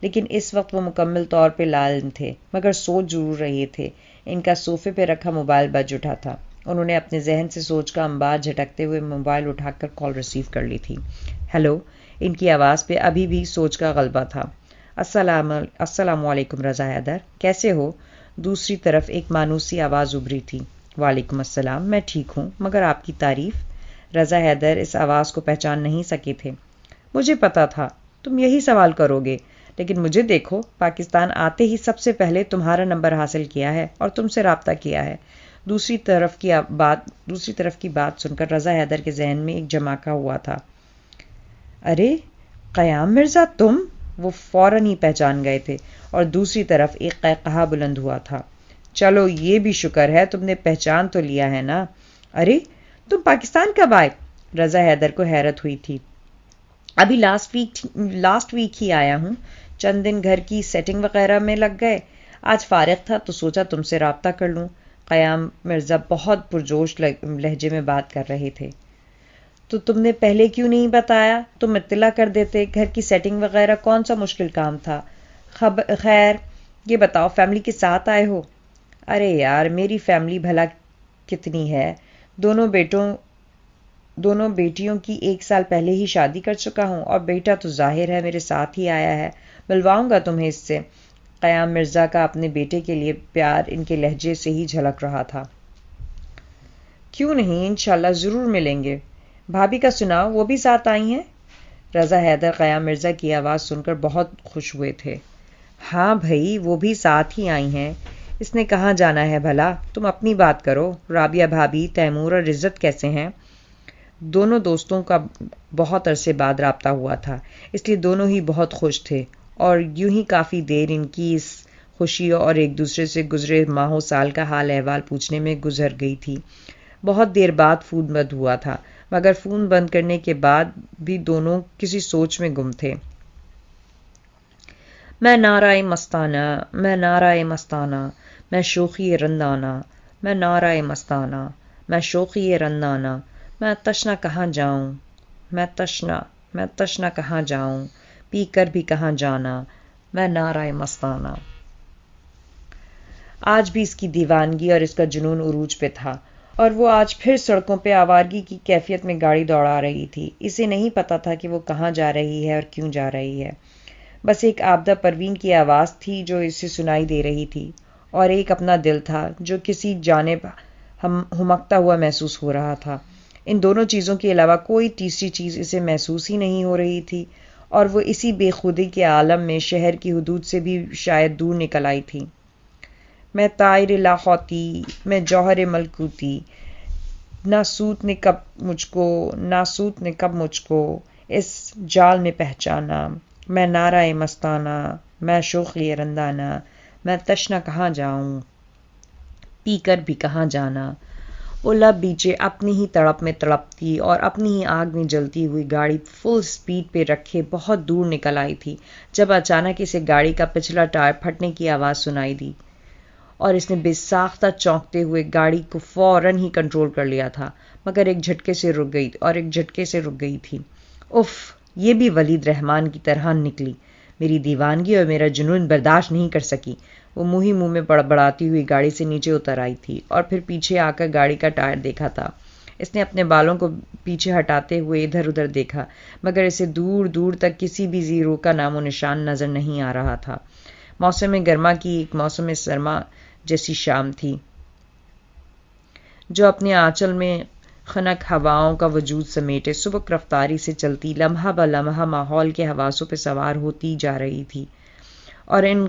لیکن اس وقت وہ مکمل طور پہ لالم تھے، مگر سوچ ضرور رہے تھے۔ ان کا صوفے پہ رکھا موبائل بج اٹھا تھا۔ انہوں نے اپنے ذہن سے سوچ کا انبار جھٹکتے ہوئے موبائل اٹھا کر کال ریسیو کر لی تھی۔ ہیلو، ان کی آواز پہ ابھی بھی سوچ کا غلبہ تھا۔ السلام علیکم رضا حیدر، کیسے ہو؟ دوسری طرف ایک مانوس سی آواز ابھری تھی۔ وعلیکم السلام، میں ٹھیک ہوں، مگر آپ کی تعریف؟ رضا حیدر اس آواز کو پہچان نہیں سکے تھے۔ مجھے پتا تھا تم یہی سوال کرو گے، لیکن مجھے دیکھو، پاکستان آتے ہی سب سے پہلے تمہارا نمبر حاصل کیا ہے اور تم سے رابطہ کیا ہے۔ دوسری طرف کی بات سن کر رضا حیدر کے ذہن میں ایک جھماکا ہوا تھا۔ ارے قیام مرزا تم؟ وہ فوراً ہی پہچان گئے تھے اور دوسری طرف ایک قہقہا بلند ہوا تھا۔ چلو یہ بھی شکر ہے تم نے پہچان تو لیا ہے نا۔ ارے تم پاکستان کب آئے؟ رضا حیدر کو حیرت ہوئی تھی۔ ابھی لاسٹ ویک ہی آیا ہوں، چند دن گھر کی سیٹنگ وغیرہ میں لگ گئے، آج فارغ تھا تو سوچا تم سے رابطہ کر لوں۔ قیام مرزا بہت پرجوش لہجے میں بات کر رہے تھے۔ تو تم نے پہلے کیوں نہیں بتایا؟ تم اطلاع کر دیتے، گھر کی سیٹنگ وغیرہ کون سا مشکل کام تھا؟ خیر یہ بتاؤ فیملی کے ساتھ آئے ہو؟ ارے یار میری فیملی بھلا کتنی ہے، دونوں بیٹیوں کی 1 سال پہلے ہی شادی کر چکا ہوں اور بیٹا تو ظاہر ہے میرے ساتھ ہی آیا ہے، ملواؤں گا تمہیں اس سے۔ قیام مرزا کا اپنے بیٹے کے لیے پیار ان کے لہجے سے ہی جھلک رہا تھا۔ کیوں نہیں، انشاءاللہ ضرور ملیں گے۔ بھابھی کا سناؤ، وہ بھی ساتھ آئی ہیں؟ رضا حیدر قیام مرزا کی آواز سن کر بہت خوش ہوئے تھے۔ ہاں بھائی، وہ بھی ساتھ ہی آئی ہیں۔ اس نے کہاں جانا ہے بھلا؟ تم اپنی بات کرو۔ رابعہ بھابھی، تیمور اور عزت کیسے ہیں؟ دونوں دوستوں کا بہت عرصے بعد رابطہ ہوا تھا، اس لیے دونوں ہی بہت خوش تھے اور یوں ہی کافی دیر ان کی اس خوشی اور ایک دوسرے سے گزرے ماہ و سال کا حال احوال پوچھنے میں گزر گئی تھی۔ بہت دیر بعد فون بند ہوا تھا، مگر فون بند کرنے کے بعد بھی دونوں کسی سوچ میں گم تھے۔ میں نعرہ مستانہ، میں نعرہ مستانہ، میں شوخی رندانہ، میں نعرہ مستانہ، میں شوخی رندانہ، میں تشنا کہاں جاؤں، میں تشنا کہاں جاؤں، پی کر بھی کہاں جانا، میں نعرہ مستانہ۔ آج بھی اس کی دیوانگی اور اس کا جنون عروج پہ تھا اور وہ آج پھر سڑکوں پہ آوارگی کی کیفیت میں گاڑی دوڑا رہی تھی۔ اسے نہیں پتا تھا کہ وہ کہاں جا رہی ہے اور کیوں جا رہی ہے۔ بس ایک آبدہ پروین کی آواز تھی جو اسے سنائی دے رہی تھی اور ایک اپنا دل تھا جو کسی جانب ہمکتا ہوا محسوس ہو رہا تھا۔ ان دونوں چیزوں کے علاوہ کوئی تیسری چیز اسے محسوس ہی نہیں ہو رہی تھی اور وہ اسی بے خودی کے عالم میں شہر کی حدود سے بھی شاید دور نکل آئی تھی۔ میں طائر لاہوتی، میں جوہر ملکوتی، ناسوت نے کب مجھ کو اس جال میں پہچانا، میں نعرہ مستانہ، میں شوخی رندانہ، میں تشنا کہاں جاؤں، پی کر بھی کہاں جانا۔ وہ لب بیچے اپنی ہی تڑپ میں تڑپتی اور اپنی ہی آگ میں جلتی ہوئی گاڑی فل سپیڈ پہ رکھے بہت دور نکل آئی تھی جب اچانک اسے گاڑی کا پچھلا ٹائر پھٹنے کی آواز سنائی دی اور اس نے بے ساختہ چونکتے ہوئے گاڑی کو فوراً ہی کنٹرول کر لیا تھا، مگر ایک جھٹکے سے رک گئی تھی۔ اف، یہ بھی ولید رحمان کی طرح نکلی۔ میری دیوانگی اور میرا جنون برداشت نہیں کر سکی۔ وہ منہ میں بڑبڑاتی ہوئی گاڑی سے نیچے اتر آئی تھی اور پھر پیچھے آ کر گاڑی کا ٹائر دیکھا تھا۔ اس نے اپنے بالوں کو پیچھے ہٹاتے ہوئے ادھر ادھر دیکھا، مگر اسے دور دور تک کسی بھی زیرو کا نام و نشان نظر نہیں آ رہا تھا۔ موسم گرما کی ایک موسم سرما جیسی شام تھی جو اپنے آنچل میں خنک ہواؤں کا وجود سمیٹے سبک رفتاری سے چلتی لمحہ بہ لمحہ ماحول کے حواسوں پہ سوار ہوتی جا رہی تھی اور ان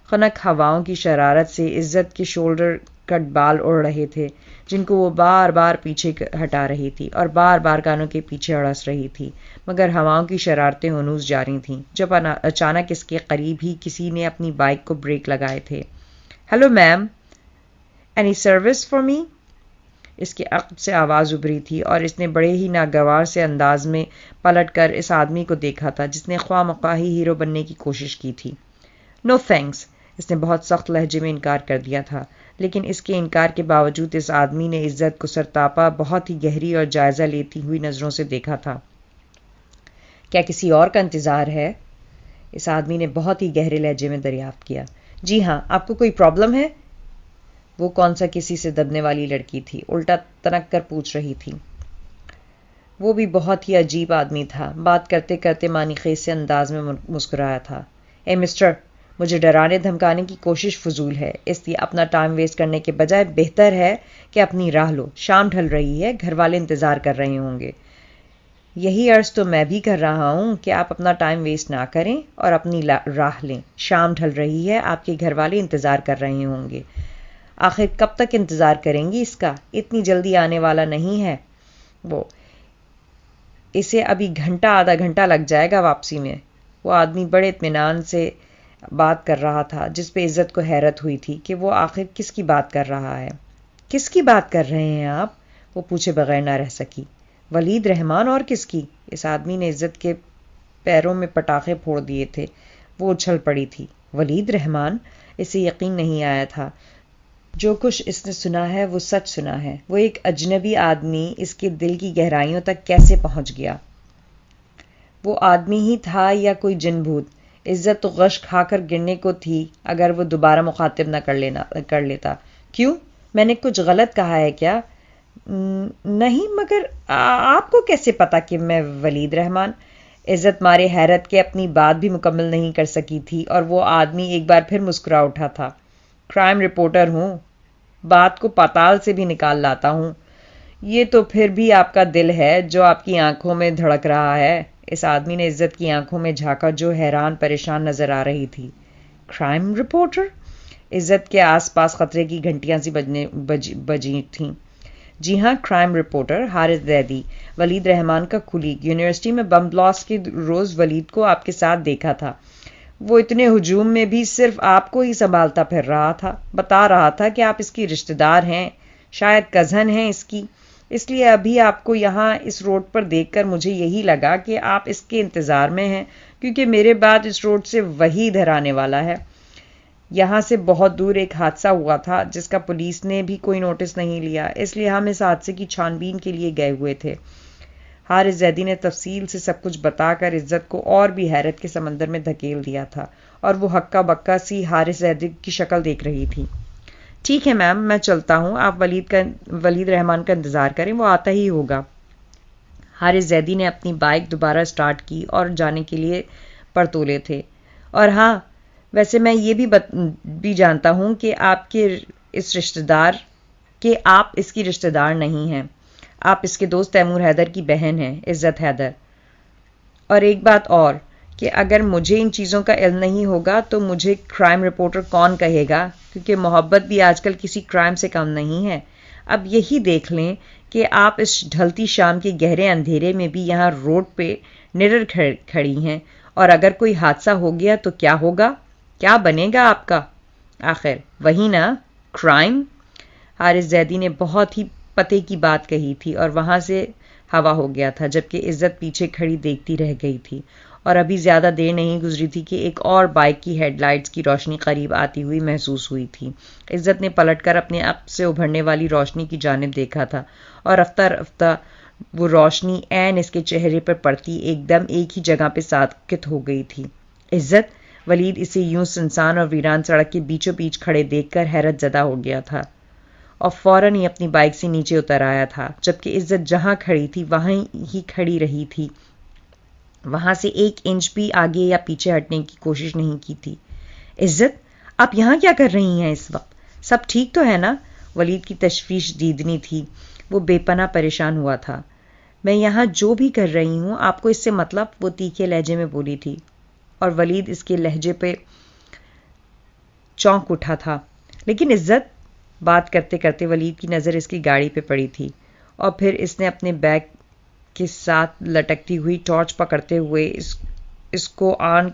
خنک ہواؤں کی شرارت سے عزت کے شولڈر کٹ بال اڑ رہے تھے جن کو وہ بار بار پیچھے ہٹا رہی تھی اور بار بار کانوں کے پیچھے اڑس رہی تھی، مگر ہواؤں کی شرارتیں ہنوز جاری تھیں جب اچانک اس کے قریب ہی کسی نے اپنی بائک کو بریک لگائے تھے۔ Hello ma'am, any service for me? اس کے عقب سے آواز ابھری تھی اور اس نے بڑے ہی ناگوار سے انداز میں پلٹ کر اس آدمی کو دیکھا تھا جس نے خواہ مخواہ ہی ہیرو بننے کی کوشش کی تھی۔ نو تھینکس، اس نے بہت سخت لہجے میں انکار کر دیا تھا، لیکن اس کے انکار کے باوجود اس آدمی نے عزت کو سرتاپا بہت ہی گہری اور جائزہ لیتی ہوئی نظروں سے دیکھا تھا۔ کیا کسی اور کا انتظار ہے؟ اس آدمی نے بہت ہی گہرے لہجے میں دریافت کیا۔ جی ہاں، آپ کو کوئی پرابلم ہے؟ وہ کون سا کسی سے دبنے والی لڑکی تھی؟ الٹا تنک کر پوچھ رہی تھی۔ وہ بھی بہت ہی عجیب آدمی تھا، بات کرتے کرتے معنی خیز سے انداز میں مسکرایا تھا۔ اے مسٹر، مجھے ڈرانے دھمکانے کی کوشش فضول ہے، اس لیے اپنا ٹائم ویسٹ کرنے کے بجائے بہتر ہے کہ اپنی راہ لو۔ شام ڈھل رہی ہے، گھر والے انتظار کر رہے ہوں گے۔ یہی عرض تو میں بھی کر رہا ہوں کہ آپ اپنا ٹائم ویسٹ نہ کریں اور اپنی راہ لیں۔ شام ڈھل رہی ہے، آپ کے گھر والے انتظار کر رہے ہوں گے۔ آخر کب تک انتظار کریں گی اس کا؟ اتنی جلدی آنے والا نہیں ہے وہ، اسے ابھی گھنٹہ آدھا گھنٹہ لگ جائے گا واپسی میں۔ وہ آدمی بڑے اطمینان سے بات کر رہا تھا، جس پہ عزت کو حیرت ہوئی تھی کہ وہ آخر کس کی بات کر رہا ہے۔ کس کی بات کر رہے ہیں آپ؟ وہ پوچھے بغیر نہ رہ سکی۔ ولید رحمان، اور کس کی؟ اس آدمی نے عزت کے پیروں میں پٹاخے پھوڑ دیے تھے۔ وہ اچھل پڑی تھی۔ ولید رحمان؟ اسے یقین نہیں آیا تھا۔ جو کچھ اس نے سنا ہے وہ سچ سنا ہے۔ وہ ایک اجنبی آدمی اس کے دل کی گہرائیوں تک کیسے پہنچ گیا؟ وہ آدمی ہی تھا یا کوئی جن بھوت؟ عزت تو غش کھا کر گرنے کو تھی اگر وہ دوبارہ مخاطب نہ کر لیتا۔ کیوں؟ میں نے کچھ غلط کہا ہے کیا؟ نہیں، مگر آپ کو کیسے پتا کہ میں ولید رحمان؟ عزت مارے حیرت کے اپنی بات بھی مکمل نہیں کر سکی تھی اور وہ آدمی ایک بار پھر مسکرا اٹھا تھا۔ کرائم رپورٹر ہوں، بات کو پاتال سے بھی نکال لاتا ہوں۔ یہ تو پھر بھی آپ کا دل ہے جو آپ کی آنکھوں میں دھڑک رہا ہے۔ اس آدمی نے عزت کی آنکھوں میں جھانکا جو حیران پریشان نظر آ رہی تھی۔ Crime reporter? عزت کے آس پاس خطرے کی گھنٹیاں سی بجی تھیں۔ جی ہاں، کرائم رپورٹر حارث زیدی، ولید رحمان کا کولیگ۔ یونیورسٹی میں بم بلاسٹ کے روز ولید کو آپ کے ساتھ دیکھا تھا۔ وہ اتنے ہجوم میں بھی صرف آپ کو ہی سنبھالتا پھر رہا تھا۔ بتا رہا تھا کہ آپ اس کی رشتہ دار ہیں، شاید کزن ہیں اس کی۔ اس لیے ابھی آپ کو یہاں اس روڈ پر دیکھ کر مجھے یہی لگا کہ آپ اس کے انتظار میں ہیں، کیونکہ میرے بعد اس روڈ سے وہی ادھر آنے والا ہے۔ یہاں سے بہت دور ایک حادثہ ہوا تھا جس کا پولیس نے بھی کوئی نوٹس نہیں لیا، اس لیے ہم اس حادثے کی چھان بین کے لیے گئے ہوئے تھے۔ حارث زیدی نے تفصیل سے سب کچھ بتا کر عزت کو اور بھی حیرت کے سمندر میں دھکیل دیا تھا، اور وہ ہکا بکا سی حارث زیدی کی شکل دیکھ رہی تھی۔ ٹھیک ہے میم، میں چلتا ہوں، آپ ولید رحمان کا انتظار کریں، وہ آتا ہی ہوگا۔ حارث زیدی نے اپنی بائک دوبارہ سٹارٹ کی اور جانے کے لیے پر تولے تھے۔ اور ہاں، ویسے میں یہ بھی جانتا ہوں کہ آپ اس کی رشتہ دار نہیں ہیں۔ آپ اس کے دوست تیمور حیدر کی بہن ہیں، عزت حیدر۔ اور ایک بات اور کہ اگر مجھے ان چیزوں کا علم نہیں ہوگا تو مجھے کرائم رپورٹر کون کہے گا، کیونکہ محبت بھی آج کل کسی کرائم سے کم نہیں ہے۔ اب یہی دیکھ لیں کہ آپ اس ڈھلتی شام کے گہرے اندھیرے میں بھی یہاں روڈ پہ نڈر کھڑی ہیں، اور اگر کوئی حادثہ ہو گیا تو کیا ہوگا؟ کیا بنے گا آپ کا؟ آخر وہی نا، کرائم۔ حارث زیدی نے بہت ہی پتے کی بات کہی تھی اور وہاں سے ہوا ہو گیا تھا، جبکہ عزت پیچھے کھڑی دیکھتی رہ گئی تھی، اور ابھی زیادہ دیر نہیں گزری تھی کہ ایک اور بائک کی ہیڈ لائٹس کی روشنی قریب آتی ہوئی محسوس ہوئی تھی۔ عزت نے پلٹ کر اپنے عقب سے ابھرنے والی روشنی کی جانب دیکھا تھا، اور رفتہ رفتہ وہ روشنی عین اس کے چہرے پر پڑتی ایک دم ایک ہی جگہ پہ ساکت ہو گئی تھی۔ عزت! ولید اسے یوں سنسان اور ویران سڑک کے بیچوں بیچ کھڑے دیکھ کر حیرت زدہ ہو گیا تھا، اور فوراً ہی اپنی بائک سے نیچے اتر آیا تھا، جبکہ عزت جہاں کھڑی تھی وہیں ہی کھڑی رہی تھی، وہاں سے ایک انچ بھی آگے یا پیچھے ہٹنے کی کوشش نہیں کی تھی۔ عزت، آپ یہاں کیا کر رہی ہیں اس وقت؟ سب ٹھیک تو ہے نا؟ ولید کی تشویش دیدنی تھی، وہ بے پناہ پریشان ہوا تھا۔ میں یہاں جو بھی کر رہی ہوں آپ کو اس سے مطلب؟ وہ تیکھے لہجے میں بولی تھی، اور ولید اس کے لہجے پہ چونک اٹھا تھا۔ لیکن عزت! بات کرتے کرتے ولید کی نظر اس کی گاڑی پہ پڑی تھی، اور پھر اس نے اپنے بیگ کے ساتھ لٹکتی ہوئی ٹارچ پکڑتے ہوئے اس کو آن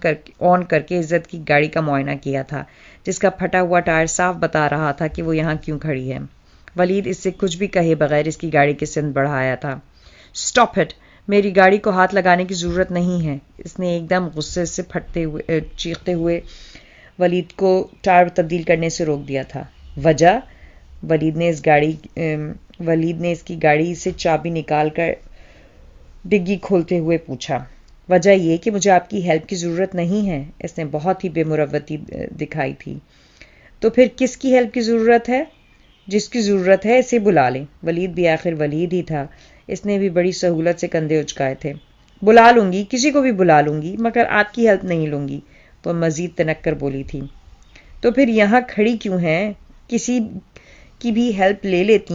کر کے عزت کی گاڑی کا معائنہ کیا تھا، جس کا پھٹا ہوا ٹائر صاف بتا رہا تھا کہ وہ یہاں کیوں کھڑی ہے۔ ولید اس سے کچھ بھی کہے بغیر اس کی گاڑی کی سمت بڑھایا تھا۔ Stop it! میری گاڑی کو ہاتھ لگانے کی ضرورت نہیں ہے، اس نے ایک دم غصے سے چیختے ہوئے ولید کو ٹائر تبدیل کرنے سے روک دیا تھا۔ وجہ؟ ولید نے اس کی گاڑی سے چابی نکال کر ڈگی کھولتے ہوئے پوچھا۔ وجہ یہ کہ مجھے آپ کی ہیلپ کی ضرورت نہیں ہے، اس نے بہت ہی بے مروتی دکھائی تھی۔ تو پھر کس کی ہیلپ کی ضرورت ہے؟ جس کی ضرورت ہے اسے بلا لیں. ولید بھی آخر ولید ہی تھا. اس نے بھی بڑی سہولت سے کندھے اچکائے تھے. بلا لوں گی، کسی کو بھی بلا لوں گی، مگر آپ کی ہیلپ نہیں لوں گی، وہ مزید تنک کر بولی تھی. تو پھر یہاں کھڑی کیوں ہیں؟ کسی کی بھی ہیلپ لے لیتی.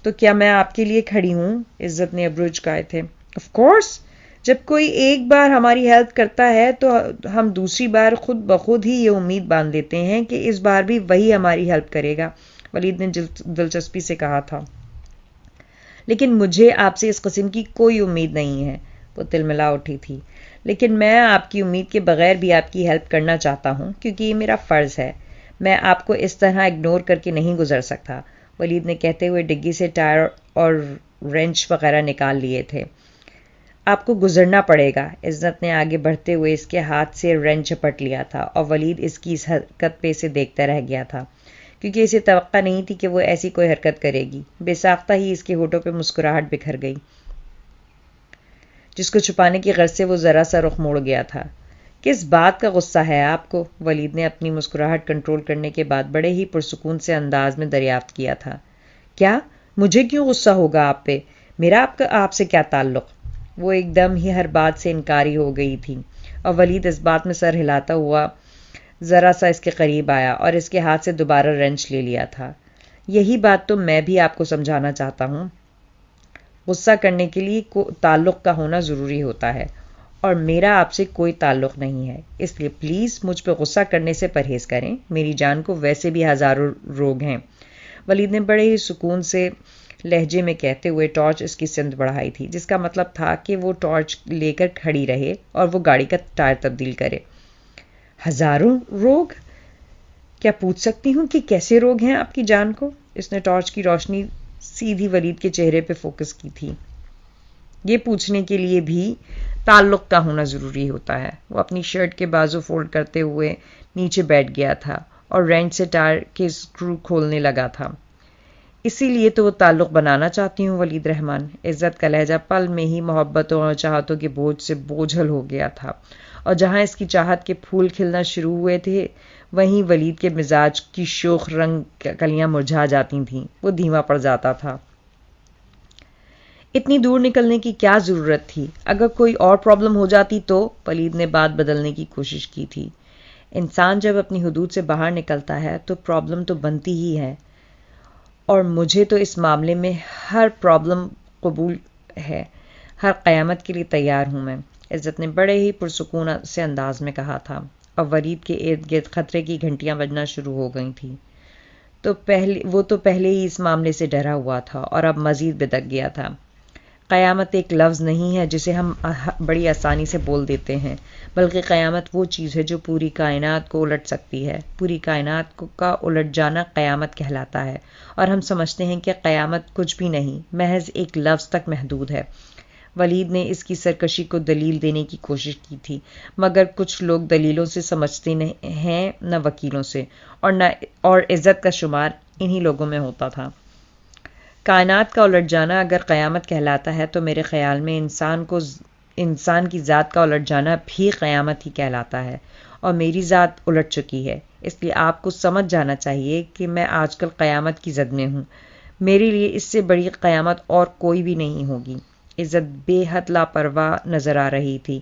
تو کیا میں آپ کے لیے کھڑی ہوں؟ عزت نے ابرو اچکائے تھے. آف کورس، جب کوئی ایک بار ہماری ہیلپ کرتا ہے تو ہم دوسری بار خود بخود ہی یہ امید باندھ لیتے ہیں کہ اس بار بھی وہی ہماری ہیلپ کرے گا، ولید نے دلچسپی سے کہا تھا. لیکن مجھے آپ سے اس قسم کی کوئی امید نہیں ہے، وہ تلملا اٹھی تھی. لیکن میں آپ کی امید کے بغیر بھی آپ کی ہیلپ کرنا چاہتا ہوں کیونکہ یہ میرا فرض ہے. میں آپ کو اس طرح اگنور کر کے نہیں گزر سکتا، ولید نے کہتے ہوئے ڈگی سے ٹائر اور رینچ وغیرہ نکال لیے تھے. آپ کو گزرنا پڑے گا. عزت نے آگے بڑھتے ہوئے اس کے ہاتھ سے رینچ جھپٹ لیا تھا اور ولید اس کی اس حرکت پہ اسے دیکھتا رہ گیا تھا کیونکہ اسے توقع نہیں تھی کہ وہ ایسی کوئی حرکت کرے گی. بے ساختہ ہی اس کے ہونٹوں پہ مسکراہٹ بکھر گئی جس کو چھپانے کی غرض سے وہ ذرا سا رخ موڑ گیا تھا. کس بات کا غصہ ہے آپ کو؟ ولید نے اپنی مسکراہٹ کنٹرول کرنے کے بعد بڑے ہی پرسکون سے انداز میں دریافت کیا تھا. کیا مجھے کیوں غصہ ہوگا آپ پہ؟ میرا آپ سے کیا تعلق؟ وہ ایک دم ہی ہر بات سے انکاری ہو گئی تھی اور ولید اس بات میں سر ہلاتا ہوا ذرا سا اس کے قریب آیا اور اس کے ہاتھ سے دوبارہ رینچ لے لیا تھا. یہی بات تو میں بھی آپ کو سمجھانا چاہتا ہوں. غصہ کرنے کے لیے تعلق کا ہونا ضروری ہوتا ہے اور میرا آپ سے کوئی تعلق نہیں ہے، اس لیے پلیز مجھ پہ غصہ کرنے سے پرہیز کریں. میری جان کو ویسے بھی ہزاروں روگ ہیں، ولید نے بڑے ہی سکون سے لہجے میں کہتے ہوئے ٹارچ اس کی سمت بڑھائی تھی، جس کا مطلب تھا کہ وہ ٹارچ لے کر کھڑی رہے اور وہ گاڑی کا ٹائر تبدیل کرے. ہزاروں روگ؟ کیا پوچھ سکتی ہوں کہ کیسے روگ ہیں آپ کی جان کو؟ اس نے ٹارچ کی روشنی سیدھی ولید کے چہرے پہ فوکس کی تھی. یہ پوچھنے کے لیے بھی تعلق کا ہونا ضروری ہوتا ہے. وہ اپنی شرٹ کے بازو فولڈ کرتے ہوئے نیچے بیٹھ گیا تھا اور رینچ سے ٹائر کے اسکرو کھولنے لگا تھا. اسی لیے تو وہ تعلق بنانا چاہتی ہوں ولید رحمان. عزت کا لہجہ پل میں ہی محبتوں اور چاہتوں کے بوجھ سے بوجھل ہو گیا تھا اور جہاں اس کی چاہت کے پھول کھلنا شروع ہوئے تھے وہیں ولید کے مزاج کی شوخ رنگ کلیاں مرجھا جاتی تھیں. وہ دھیما پڑ جاتا تھا. اتنی دور نکلنے کی کیا ضرورت تھی؟ اگر کوئی اور پرابلم ہو جاتی تو؟ ولید نے بات بدلنے کی کوشش کی تھی. انسان جب اپنی حدود سے باہر نکلتا ہے تو پرابلم تو بنتی ہی ہے، اور مجھے تو اس معاملے میں ہر پرابلم قبول ہے. ہر قیامت کے لیے تیار ہوں میں، عزت نے بڑے ہی پرسکون سے انداز میں کہا تھا. اور ولید کے ارد گرد خطرے کی گھنٹیاں بجنا شروع ہو گئی تھیں. وہ تو پہلے ہی اس معاملے سے ڈرا ہوا تھا اور اب مزید بدک گیا تھا. قیامت ایک لفظ نہیں ہے جسے ہم بڑی آسانی سے بول دیتے ہیں، بلکہ قیامت وہ چیز ہے جو پوری کائنات کو الٹ سکتی ہے. پوری کائنات کا الٹ جانا قیامت کہلاتا ہے، اور ہم سمجھتے ہیں کہ قیامت کچھ بھی نہیں، محض ایک لفظ تک محدود ہے. ولید نے اس کی سرکشی کو دلیل دینے کی کوشش کی تھی، مگر کچھ لوگ دلیلوں سے سمجھتے ہیں نہ وکیلوں سے، اور عزت کا شمار انہی لوگوں میں ہوتا تھا. کائنات کا الٹ جانا اگر قیامت کہلاتا ہے تو میرے خیال میں انسان کی ذات کا الٹ جانا بھی قیامت ہی کہلاتا ہے، اور میری ذات الٹ چکی ہے. اس لیے آپ کو سمجھ جانا چاہیے کہ میں آج کل قیامت کی زد میں ہوں. میرے لیے اس سے بڑی قیامت اور کوئی بھی نہیں ہوگی. عزت بے حد لاپرواہ نظر آ رہی تھی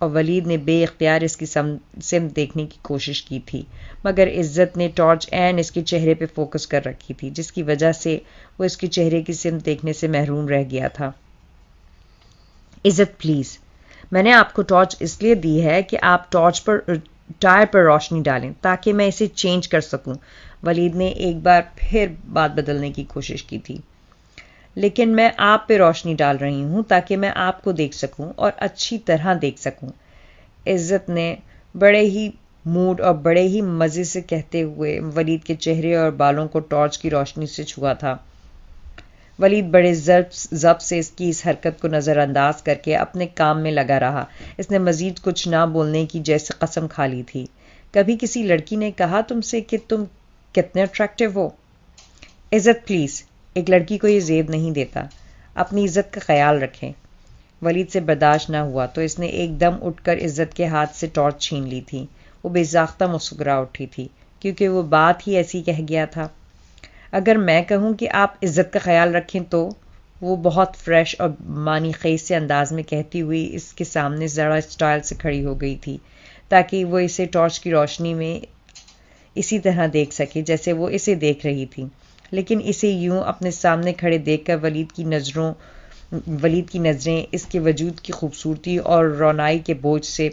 اور ولید نے بے اختیار اس کی سمت دیکھنے کی کوشش کی تھی، مگر عزت نے ٹارچ اس کے چہرے پہ فوکس کر رکھی تھی، جس کی وجہ سے وہ اس کے چہرے کی سمت دیکھنے سے محروم رہ گیا تھا. عزت پلیز، میں نے آپ کو ٹارچ اس لیے دی ہے کہ آپ ٹائر پر روشنی ڈالیں تاکہ میں اسے چینج کر سکوں. ولید نے ایک بار پھر بات بدلنے کی کوشش کی تھی. لیکن میں آپ پہ روشنی ڈال رہی ہوں تاکہ میں آپ کو دیکھ سکوں اور اچھی طرح دیکھ سکوں. عزت نے بڑے ہی موڈ اور بڑے ہی مزے سے کہتے ہوئے ولید کے چہرے اور بالوں کو ٹارچ کی روشنی سے چھوا تھا. ولید بڑے ضبط سے اس کی اس حرکت کو نظر انداز کر کے اپنے کام میں لگا رہا. اس نے مزید کچھ نہ بولنے کی جیسے قسم کھا لی تھی. کبھی کسی لڑکی نے کہا تم سے کہ تم کتنے اٹریکٹیو ہو؟ عزت پلیز، ایک لڑکی کو یہ زیب نہیں دیتا. اپنی عزت کا خیال رکھیں. ولید سے برداشت نہ ہوا تو اس نے ایک دم اٹھ کر عزت کے ہاتھ سے ٹارچ چھین لی تھی. وہ بے ساختہ مسکرا اٹھی تھی کیونکہ وہ بات ہی ایسی کہہ گیا تھا. اگر میں کہوں کہ آپ عزت کا خیال رکھیں تو وہ بہت فریش اور معنی خیز سے انداز میں کہتی ہوئی اس کے سامنے ذرا اسٹائل سے کھڑی ہو گئی تھی تاکہ وہ اسے ٹارچ کی روشنی میں اسی طرح دیکھ سکے جیسے وہ اسے دیکھ رہی تھی، لیکن اسے یوں اپنے سامنے کھڑے دیکھ کر ولید کی نظریں اس کے وجود کی خوبصورتی اور رونائی کے بوجھ سے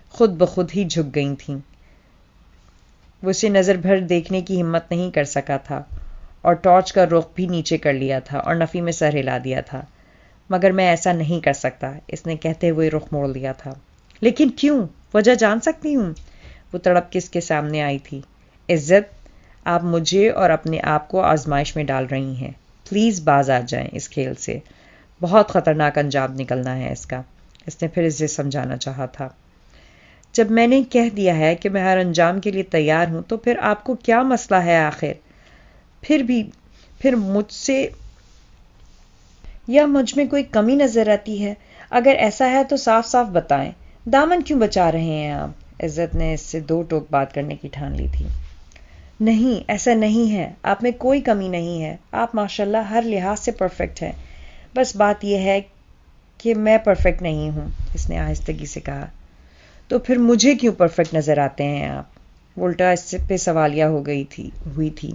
خود بخود ہی جھک گئی تھیں۔ وہ اسے نظر بھر دیکھنے کی ہمت نہیں کر سکا تھا اور ٹارچ کا رخ بھی نیچے کر لیا تھا اور نفی میں سر ہلا دیا تھا۔ مگر میں ایسا نہیں کر سکتا، اس نے کہتے ہوئے رخ موڑ لیا تھا۔ لیکن کیوں؟ وجہ جان سکتی ہوں؟ وہ تڑپ کے اس کے سامنے آئی تھی۔ عزت، آپ مجھے اور اپنے آپ کو آزمائش میں ڈال رہی ہیں، پلیز باز آ جائیں اس کھیل سے، بہت خطرناک انجام نکلنا ہے اس کا۔ اس نے پھر اسے سمجھانا چاہا تھا۔ جب میں نے کہہ دیا ہے کہ میں ہر انجام کے لیے تیار ہوں تو پھر آپ کو کیا مسئلہ ہے آخر؟ پھر مجھ سے یا مجھ میں کوئی کمی نظر آتی ہے؟ اگر ایسا ہے تو صاف صاف بتائیں، دامن کیوں بچا رہے ہیں آپ؟ عزت نے اس سے دو ٹوک بات کرنے کی ٹھان لی تھی۔ نہیں، ایسا نہیں ہے، آپ میں کوئی کمی نہیں ہے، آپ ماشاءاللہ ہر لحاظ سے پرفیکٹ ہیں، بس بات یہ ہے کہ میں پرفیکٹ نہیں ہوں، اس نے آہستگی سے کہا۔ تو پھر مجھے کیوں پرفیکٹ نظر آتے ہیں آپ؟ الٹا اس پہ سوالیہ ہوئی تھی۔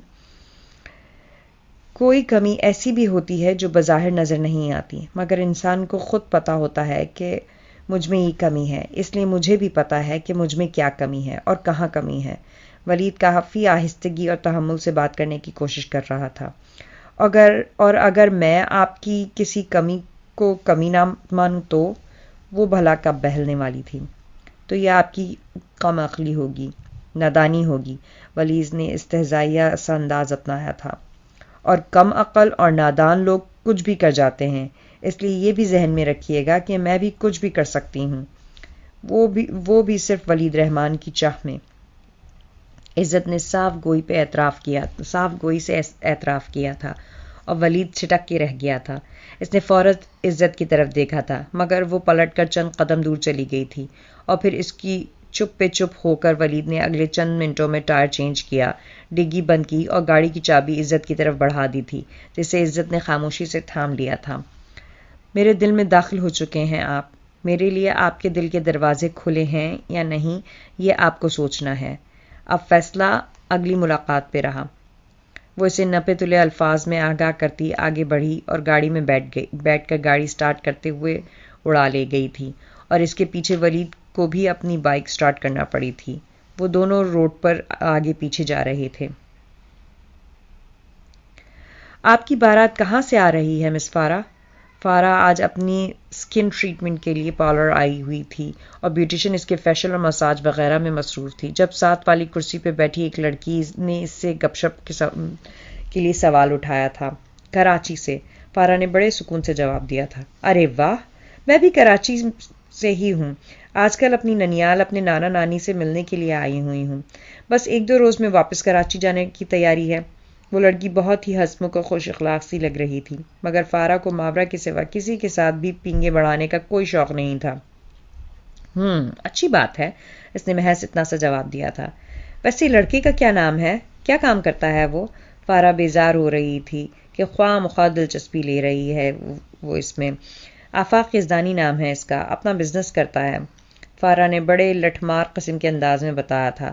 کوئی کمی ایسی بھی ہوتی ہے جو بظاہر نظر نہیں آتی، مگر انسان کو خود پتا ہوتا ہے کہ مجھ میں یہ کمی ہے، اس لیے مجھے بھی پتا ہے کہ مجھ میں کیا کمی ہے اور کہاں کمی ہے۔ ولید کافی آہستگی اور تحمل سے بات کرنے کی کوشش کر رہا تھا۔ اگر میں آپ کی کسی کمی کو کمی نہ مانوں تو وہ بھلا کب بہلنے والی تھی؟ تو یہ آپ کی کم عقلی ہوگی، نادانی ہوگی، ولید نے استہزائیہ سا انداز اپنایا تھا۔ اور کم عقل اور نادان لوگ کچھ بھی کر جاتے ہیں، اس لیے یہ بھی ذہن میں رکھیے گا کہ میں بھی کچھ بھی کر سکتی ہوں، وہ بھی صرف ولید رحمان کی چاہ میں۔ عزت نے صاف گوئی سے اعتراف کیا تھا اور ولید چھٹک کے رہ گیا تھا۔ اس نے فوراً عزت کی طرف دیکھا تھا، مگر وہ پلٹ کر چند قدم دور چلی گئی تھی اور پھر اس کی چپ پہ چپ ہو کر ولید نے اگلے چند منٹوں میں ٹائر چینج کیا، ڈگی بند کی اور گاڑی کی چابی عزت کی طرف بڑھا دی تھی، جسے عزت نے خاموشی سے تھام لیا تھا۔ میرے دل میں داخل ہو چکے ہیں آپ، میرے لیے آپ کے دل کے دروازے کھلے ہیں یا نہیں یہ آپ کو سوچنا ہے، اب فیصلہ اگلی ملاقات پہ رہا۔ وہ اسے نپے تلے الفاظ میں آگاہ کرتی آگے بڑھی اور گاڑی میں بیٹھ کر گاڑی سٹارٹ کرتے ہوئے اڑا لے گئی تھی، اور اس کے پیچھے ولید کو بھی اپنی بائک سٹارٹ کرنا پڑی تھی۔ وہ دونوں روڈ پر آگے پیچھے جا رہے تھے۔ آپ کی بارات کہاں سے آ رہی ہے مس فارا؟ فارا آج اپنی سکن ٹریٹمنٹ کے لیے پارلر آئی ہوئی تھی اور بیوٹیشین اس کے فیشل اور مساج وغیرہ میں مصروف تھی، جب ساتھ والی کرسی پہ بیٹھی ایک لڑکی نے اس سے گپ شپ کے لیے سوال اٹھایا تھا۔ کراچی سے، فارا نے بڑے سکون سے جواب دیا تھا۔ ارے واہ، میں بھی کراچی سے ہی ہوں، آج کل اپنی ننیال اپنے نانا نانی سے ملنے کے لیے آئی ہوئی ہوں، بس 1-2 روز میں واپس کراچی جانے کی تیاری ہے۔ وہ لڑکی بہت ہی ہنسمکھ اور خوش اخلاق سی لگ رہی تھی، مگر فارا کو ماورا کے سوا کسی کے ساتھ بھی پینگے بڑھانے کا کوئی شوق نہیں تھا۔ اچھی بات ہے، اس نے محض اتنا سا جواب دیا تھا۔ ویسے لڑکے کا کیا نام ہے؟ کیا کام کرتا ہے وہ؟ فارا بیزار ہو رہی تھی کہ خواہ مخواہ دلچسپی لے رہی ہے وہ اس میں۔ آفاق یزدانی نام ہے اس کا، اپنا بزنس کرتا ہے، فارا نے بڑے لٹھمار قسم کے انداز میں بتایا تھا۔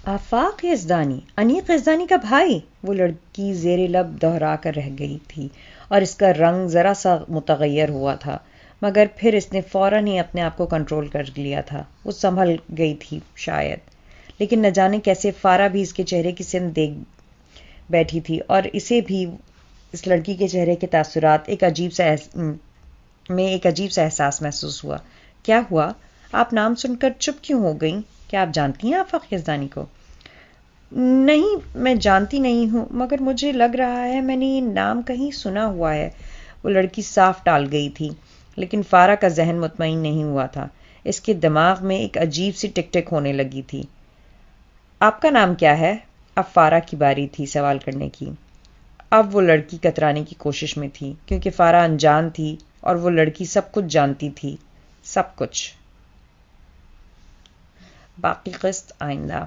آفاق یزدانی، انیق یزدانی کا بھائی؟ وہ لڑکی زیر لب دہرا کر رہ گئی تھی اور اس کا رنگ ذرا سا متغیر ہوا تھا، مگر پھر اس نے فوراً ہی اپنے آپ کو کنٹرول کر لیا تھا۔ وہ سنبھل گئی تھی شاید، لیکن نہ جانے کیسے فارا بھی اس کے چہرے کی سمت دیکھ بیٹھی تھی اور اسے بھی اس لڑکی کے چہرے کے تاثرات ایک عجیب سا احساس محسوس ہوا۔ کیا ہوا؟ آپ نام سن کر چپ کیوں ہو گئیں؟ کیا آپ جانتی ہیں آفاق یزدانی کو؟ نہیں، میں جانتی نہیں ہوں، مگر مجھے لگ رہا ہے میں نے یہ نام کہیں سنا ہوا ہے۔ وہ لڑکی صاف ٹال گئی تھی، لیکن فارا کا ذہن مطمئن نہیں ہوا تھا، اس کے دماغ میں ایک عجیب سی ٹک ٹک ہونے لگی تھی۔ آپ کا نام کیا ہے؟ اب فارا کی باری تھی سوال کرنے کی۔ اب وہ لڑکی کترانے کی کوشش میں تھی، کیونکہ فارا انجان تھی اور وہ لڑکی سب کچھ جانتی تھی، سب کچھ۔ باقی قسط آئندہ۔